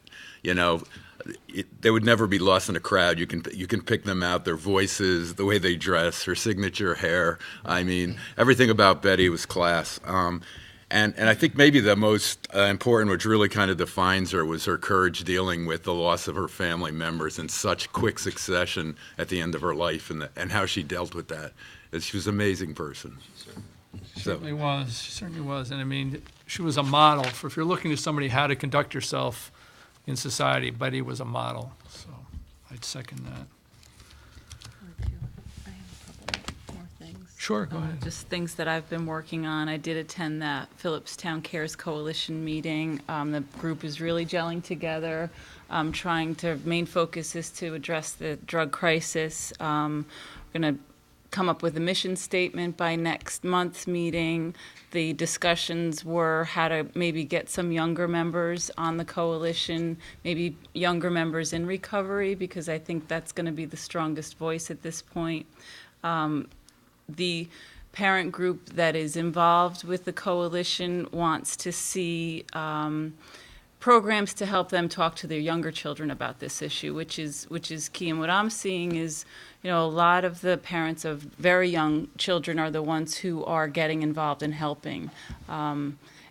they would never be lost in a crowd. You can pick them out, their voices, the way they dress, her signature hair. I mean, everything about Betty was class. And I think maybe the most important, which really kind of defines her, was her courage dealing with the loss of her family members in such quick succession at the end of her life, and how she dealt with that. She was an amazing person. She certainly was. And I mean, she was a model for, if you're looking to somebody how to conduct yourself in society, Betty was a model. So I'd second that. Sure, go ahead. Just things that I've been working on. I did attend that Philipstown Cares Coalition meeting. The group is really gelling together. Main focus is to address the drug crisis. We're going to come up with a mission statement by next month's meeting. The discussions were how to maybe get some younger members on the coalition, maybe younger members in recovery, because I think that's going to be the strongest voice at this point. The parent group that is involved with the coalition wants to see programs to help them talk to their younger children about this issue, which is key. And what I'm seeing is, a lot of the parents of very young children are the ones who are getting involved in helping.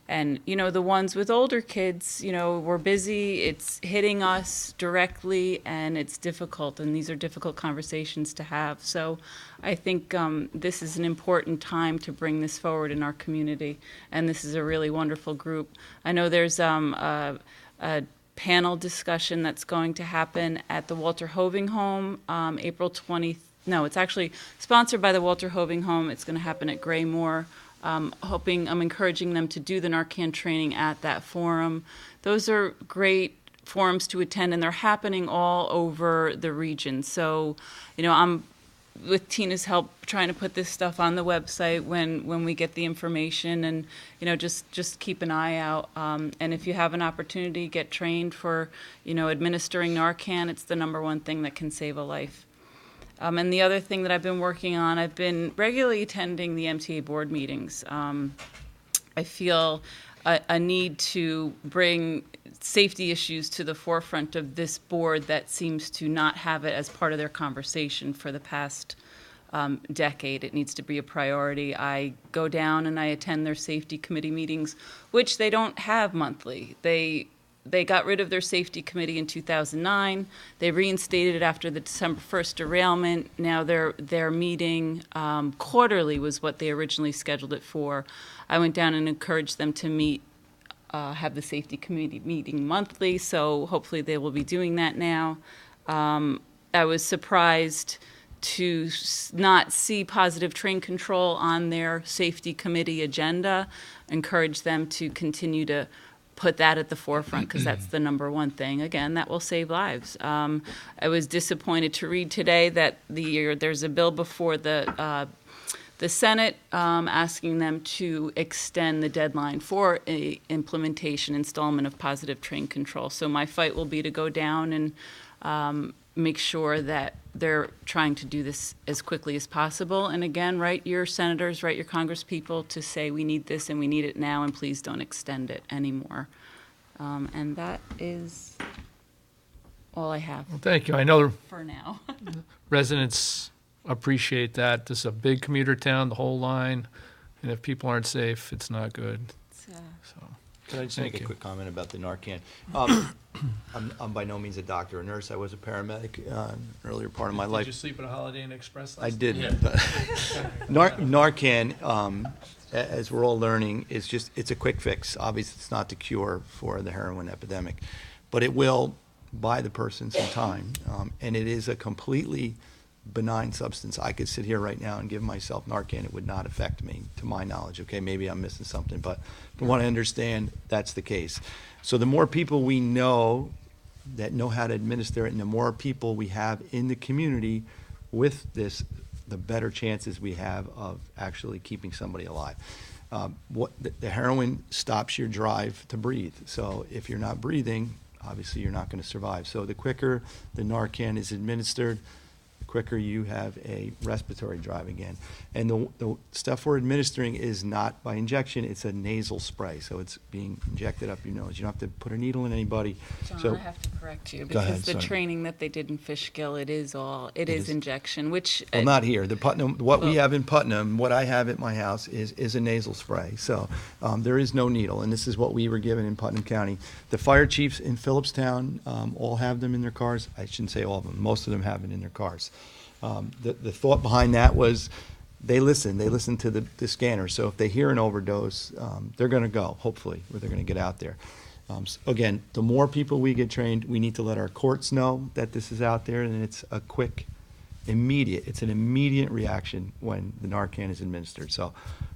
And, the ones with older kids, we're busy, it's hitting us directly, and it's difficult, and these are difficult conversations to have. So I think this is an important time to bring this forward in our community, and this is a really wonderful group. I know there's a panel discussion that's going to happen at the Walter Hoving Home, April 20th. No, it's actually sponsored by the Walter Hoving Home. It's going to happen at Graymore. I'm encouraging them to do the Narcan training at that forum. Those are great forums to attend, and they're happening all over the region. So, I'm with Tina's help trying to put this stuff on the website when we get the information, and just keep an eye out. And if you have an opportunity, get trained for administering Narcan. It's the #1 thing that can save a life. And the other thing that I've been working on, I've been regularly attending the MTA board meetings. I feel a need to bring safety issues to the forefront of this board that seems to not have it as part of their conversation for the past decade. It needs to be a priority. I go down and I attend their safety committee meetings, which they don't have monthly. They got rid of their safety committee in 2009. They reinstated it after the December 1st derailment. Now they're meeting quarterly was what they originally scheduled it for. I went down and encouraged them to meet, have the safety committee meeting monthly, so hopefully they will be doing that now. I was surprised to not see positive train control on their safety committee agenda. Encourage them to continue to put that at the forefront because that's the number one thing. Again, that will save lives. I was disappointed to read today that there's a bill before the Senate asking them to extend the deadline for a implementation installment of positive train control. So my fight will be to go down and make sure that they're trying to do this as quickly as possible. And again, write your senators, write your congresspeople to say we need this and we need it now and please don't extend it anymore. And that is all I have Well, thank you. I know for now. residents appreciate that. This is a big commuter town, the whole line, and if people aren't safe, it's not good. It's, So, Can I just Thank make a you. quick comment about the Narcan? I'm by no means a doctor or nurse. I was a paramedic in an earlier part of my life. Did you sleep at a Holiday Inn Express I last didn't. but Narcan, as we're all learning, it's a quick fix. Obviously, it's not the cure for the heroin epidemic, but it will buy the person some time. And it is a completely benign substance. I could sit here right now and give myself Narcan. It would not affect me, to my knowledge. Okay, maybe I'm missing something, but from what I understand, that's the case. So the more people we know that know how to administer it, and the more people we have in the community with this, the better chances we have of actually keeping somebody alive. The heroin stops your drive to breathe. So if you're not breathing, obviously you're not going to survive. So the quicker the Narcan is administered, the quicker you have a respiratory drive again. And the stuff we're administering is not by injection, it's a nasal spray. So it's being injected up your nose. You don't have to put a needle in anybody. John, So I have to correct you Go because ahead, the sorry. training that they did in Fishkill, it is is. injection, which Well, not here. The Putnam, what we Oh. have in Putnam, what I have at my house is a nasal spray. So there is no needle, and this is what we were given in Putnam County. The fire chiefs in Philipstown all have them in their cars. I shouldn't say all of them. Most of them have it in their cars. The thought behind that was they listen to the scanner. So if they hear an overdose, they're going to go, hopefully, or they're going to get out there. Again, the more people we get trained, we need to let our courts know that this is out there, and it's a quick, it's an immediate reaction when the Narcan is administered. So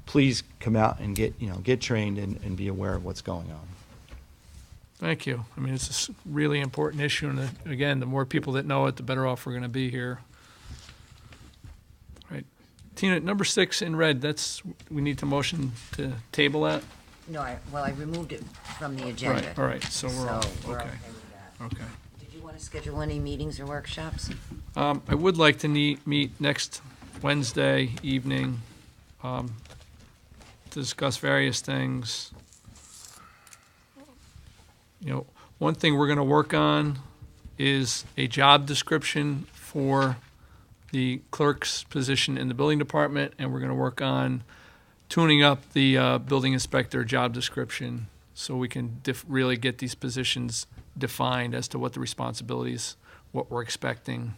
please come out and get trained and be aware of what's going on. Thank you. I mean, it's a really important issue, and again, the more people that know it, the better off we're going to be here. Right. Tina, number 6 in red, we need to motion to table that? No, I removed it from the agenda. Right, all right, so we're all, we're okay, with that. okay. Did you want to schedule any meetings or workshops? I would like to meet next Wednesday evening to discuss various things. One thing we're going to work on is a job description for the clerk's position in the building department, and we're going to work on tuning up the building inspector job description so we can really get these positions defined as to what the responsibilities, what we're expecting,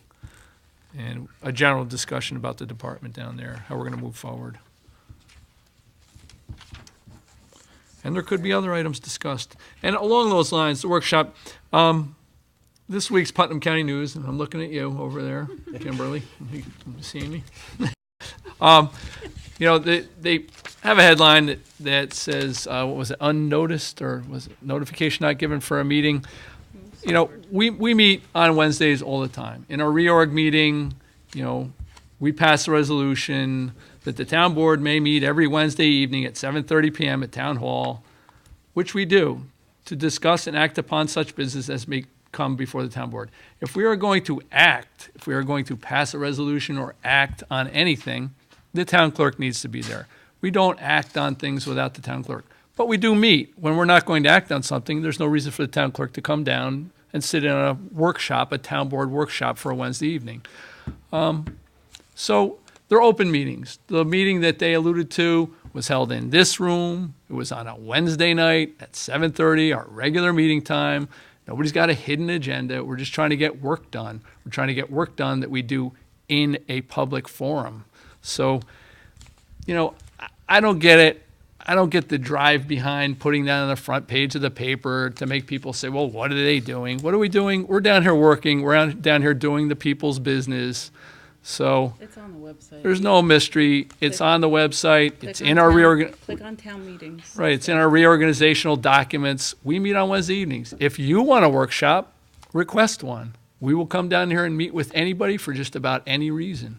and a general discussion about the department down there, how we're going to move forward. And there could be other items discussed. And along those lines, the workshop, this week's Putnam County News, and I'm looking at you over there, Kimberly, you seeing me? They have a headline that says, what was it, unnoticed, or was it notification not given for a meeting? We meet on Wednesdays all the time. In our reorg meeting, we pass a resolution that the town board may meet every Wednesday evening at 7:30 p.m. at Town Hall, which we do, to discuss and act upon such business as may come before the town board. If we are going to act, if we are going to pass a resolution or act on anything, the town clerk needs to be there. We don't act on things without the town clerk. But we do meet. When we're not going to act on something, there's no reason for the town clerk to come down and sit in a workshop, a town board workshop for a Wednesday evening. So they're open meetings. The meeting that they alluded to was held in this room. It was on a Wednesday night at 7:30, our regular meeting time. Nobody's got a hidden agenda. We're just trying to get work done. We're trying to get work done that we do in a public forum. So, I don't get it. I don't get the drive behind putting that on the front page of the paper to make people say, well, what are they doing? What are we doing? We're down here working. We're down here doing the people's business. So It's on the website. there's no mystery. It's on the website. Click It's on in our town- Click on town meetings. Right, it's in our reorganizational documents. We meet on Wednesday evenings. If you want a workshop, request one. We will come down here and meet with anybody for just about any reason.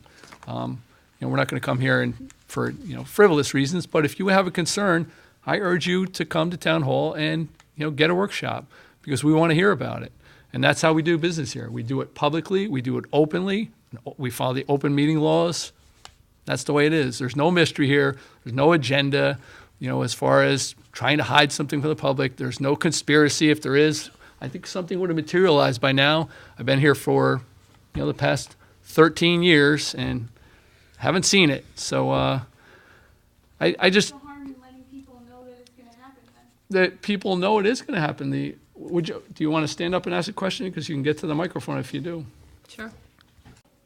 We're not going to come here for frivolous reasons, but if you have a concern, I urge you to come to town hall and get a workshop because we want to hear about it. And that's how we do business here. We do it publicly. We do it openly. We follow the open meeting laws. That's the way it is. There's no mystery here. There's no agenda, as far as trying to hide something from the public. There's no conspiracy. If there is, I think something would have materialized by now. I've been here for, the past 13 years and haven't seen it. So I just... No harm in letting people know that it's going to happen then. That people know it is going to happen. Do you want to stand up and ask a question? Because you can get to the microphone if you do. Sure.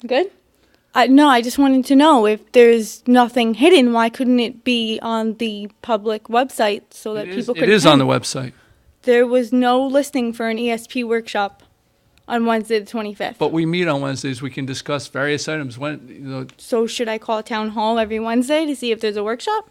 Good? No, I just wanted to know if there's nothing hidden, why couldn't it be on the public website so that people could It is on the attend? website. There was no listing for an ESP workshop on Wednesday the 25th. But we meet on Wednesdays. We can discuss various items. So should I call town hall every Wednesday to see if there's a workshop?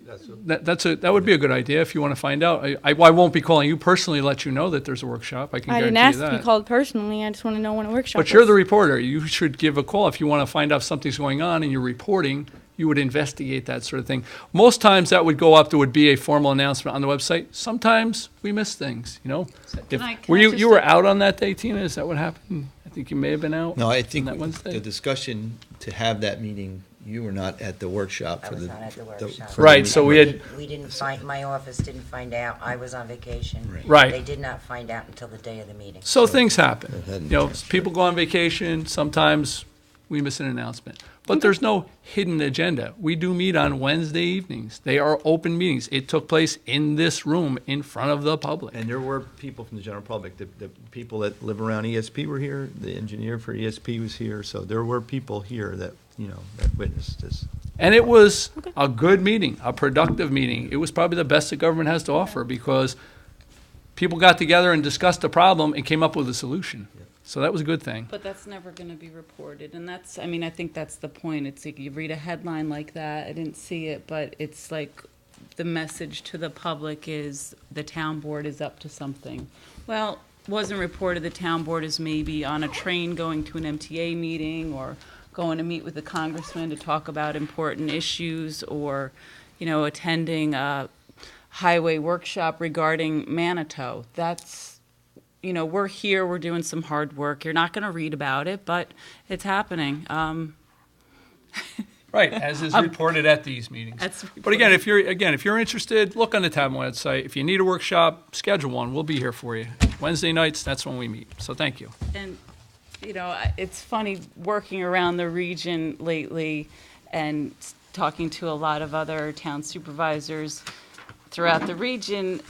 That would be a good idea if you want to find out. I won't be calling you personally to let you know that there's a workshop. I can I didn't guarantee ask you to be that. called personally. I just want to know when a workshop But you're is. the reporter. You should give a call if you want to find out something's going on and you're reporting. You would investigate that sort of thing. Most times that would go up. There would be a formal announcement on the website. Sometimes we miss things. Were you were out on that day, Tina? Is that what happened? I think you may have been out. No, I on think that Wednesday. the discussion to have that meeting, you were not at the workshop. I for was the not at the workshop. for the Right, so meeting. we had- My office didn't find out. I was on vacation. Right. They did not find out until the day of the meeting. So things happen. It hadn't passed, People go on vacation. Sometimes we miss an announcement. But there's no hidden agenda. We do meet on Wednesday evenings. They are open meetings. It took place in this room in front of the public. And there were people from the general public. The people that live around ESP were here. The engineer for ESP was here. So there were people here that, that witnessed this. And it was a good meeting, a productive meeting. It was probably the best that government has to offer because people got together and discussed the problem and came up with a solution. So that was a good thing. But that's never going to be reported, and I think that's the point. It's like you read a headline like that, I didn't see it, but it's like the message to the public is the town board is up to something. Well, wasn't reported the town board is maybe on a train going to an MTA meeting or going to meet with the congressman to talk about important issues or, attending a highway workshop regarding Manitou. That's, we're here, we're doing some hard work. You're not going to read about it, but it's happening. Right, as is reported at these meetings. That's But again, if you're interested, look on the town website. If you need a workshop, schedule one. We'll be here for you. Wednesday nights, that's when we meet. So thank you. And, it's funny working around the region lately and talking to a lot of other town supervisors throughout the region.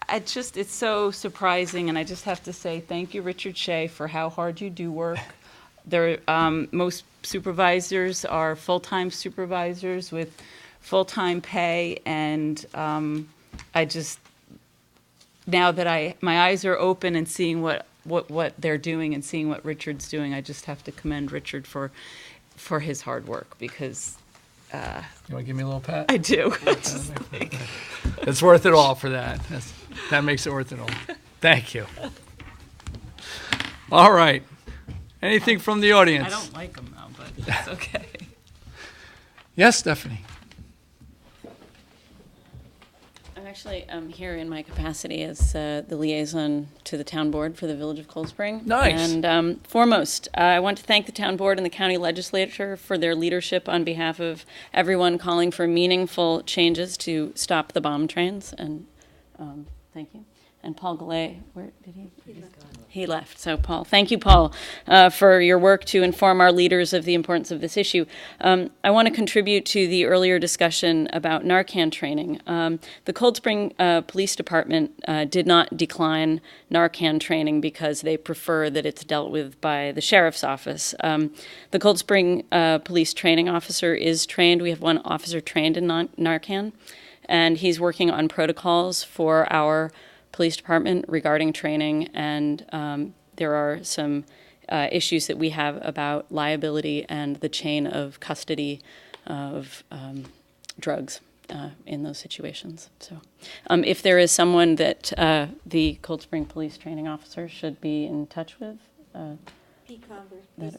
It's so surprising, and I just have to say thank you, Richard Shea, for how hard you do work. Most supervisors are full-time supervisors with full-time pay, and now that my eyes are open and seeing what they're doing and seeing what Richard's doing, I just have to commend Richard for his hard work because You want to give me a little pat? I do. It's worth it all for that. That makes it worth it all. Thank you. All right. Anything from the audience? I don't like him though, but it's okay. Yes, Stephanie. And actually here in my capacity as the liaison to the town board for the Village of Cold Spring. Nice. And foremost, I want to thank the town board and the county legislature for their leadership on behalf of everyone calling for meaningful changes to stop the bomb trains. And thank you. And Paul Goulet, where did he? He left. So, Paul, thank you, Paul, for your work to inform our leaders of the importance of this issue. I want to contribute to the earlier discussion about Narcan training. The Cold Spring Police Department did not decline Narcan training because they prefer that it's dealt with by the sheriff's office. The Cold Spring Police Training Officer is trained. We have one officer trained in Narcan, and he's working on protocols for our police department regarding training, and there are some issues that we have about liability and the chain of custody of drugs in those situations. So if there is someone that the Cold Spring Police Training Officer should be in touch with. Pete Convery.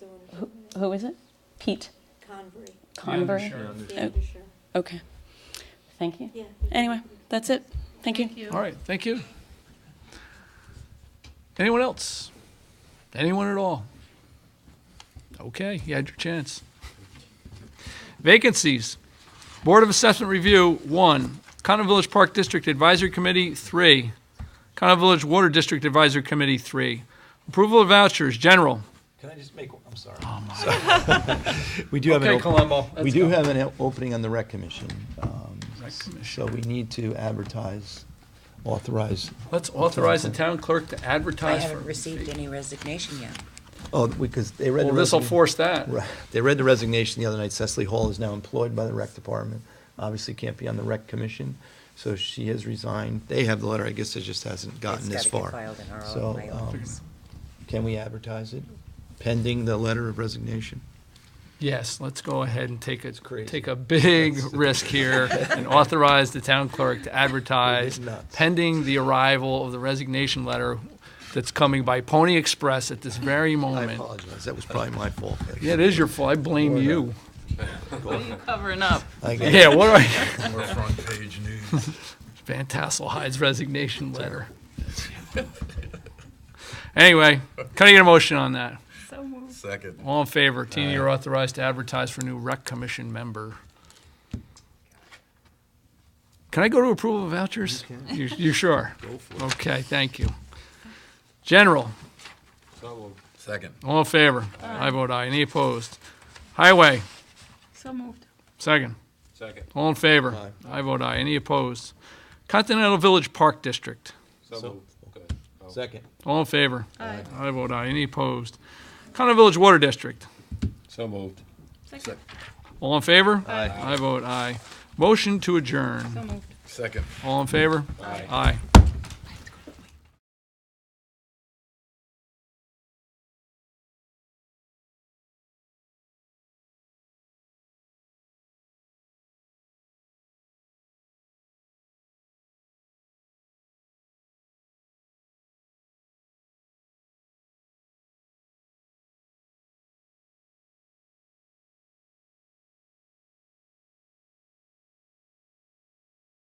Who is it? Pete? Convery. Convery? Okay. Thank you. Yeah. Anyway, that's it. Thank you. All right, thank you. Anyone else? Anyone at all? Okay, you had your chance. Vacancies. Board of Assessment Review, 1. Conneaut Village Park District Advisory Committee, 3. Conneaut Village Water District Advisory Committee, 3. Approval of vouchers, general. Can I just make, I'm sorry. Oh, my. We do have Okay, an, Colombo. we do have an opening on the rec commission. Rec commission. So we need to advertise, authorize. Let's authorize the town clerk to I advertise for. haven't received any resignation yet. Oh, because they read the Well, this'll resignation. force that. Right. They read the resignation the other night. Cecily Hall is now employed by the rec department. Obviously can't be on the rec commission, so she has resigned. They have the letter, I guess it just hasn't gotten this It's gotta far. get filed in our So, my office. can we advertise it pending the letter of resignation? Yes, let's go ahead and take crazy. a big risk here and authorize the town clerk to advertise It is nuts. pending the arrival of the resignation letter that's coming by Pony Express at this very I moment. apologize. That was probably my fault. Yeah, it is your fault. I blame you. What are you covering up? I get it. Yeah, what do I? More front page news. Van Tassel Hyde's resignation letter. Anyway, can I get a motion on that? So moved. Second. All in favor? Tina, you're authorized to advertise for a new rec commission member. Can I go to approval of vouchers? You sure? Go for it. Okay, thank you. General, Second. all in favor? I vote aye. Any opposed? Highway, So moved. second. Second. All in favor? Aye. I vote aye. Any opposed? Continental Village Park District, So, okay. Second. all in favor? Aye. I vote aye. Any opposed? Continental Village Water District, So moved. Second. all in favor? Aye. I vote aye. Motion to adjourn. So moved. Second. All in favor? Aye. Aye.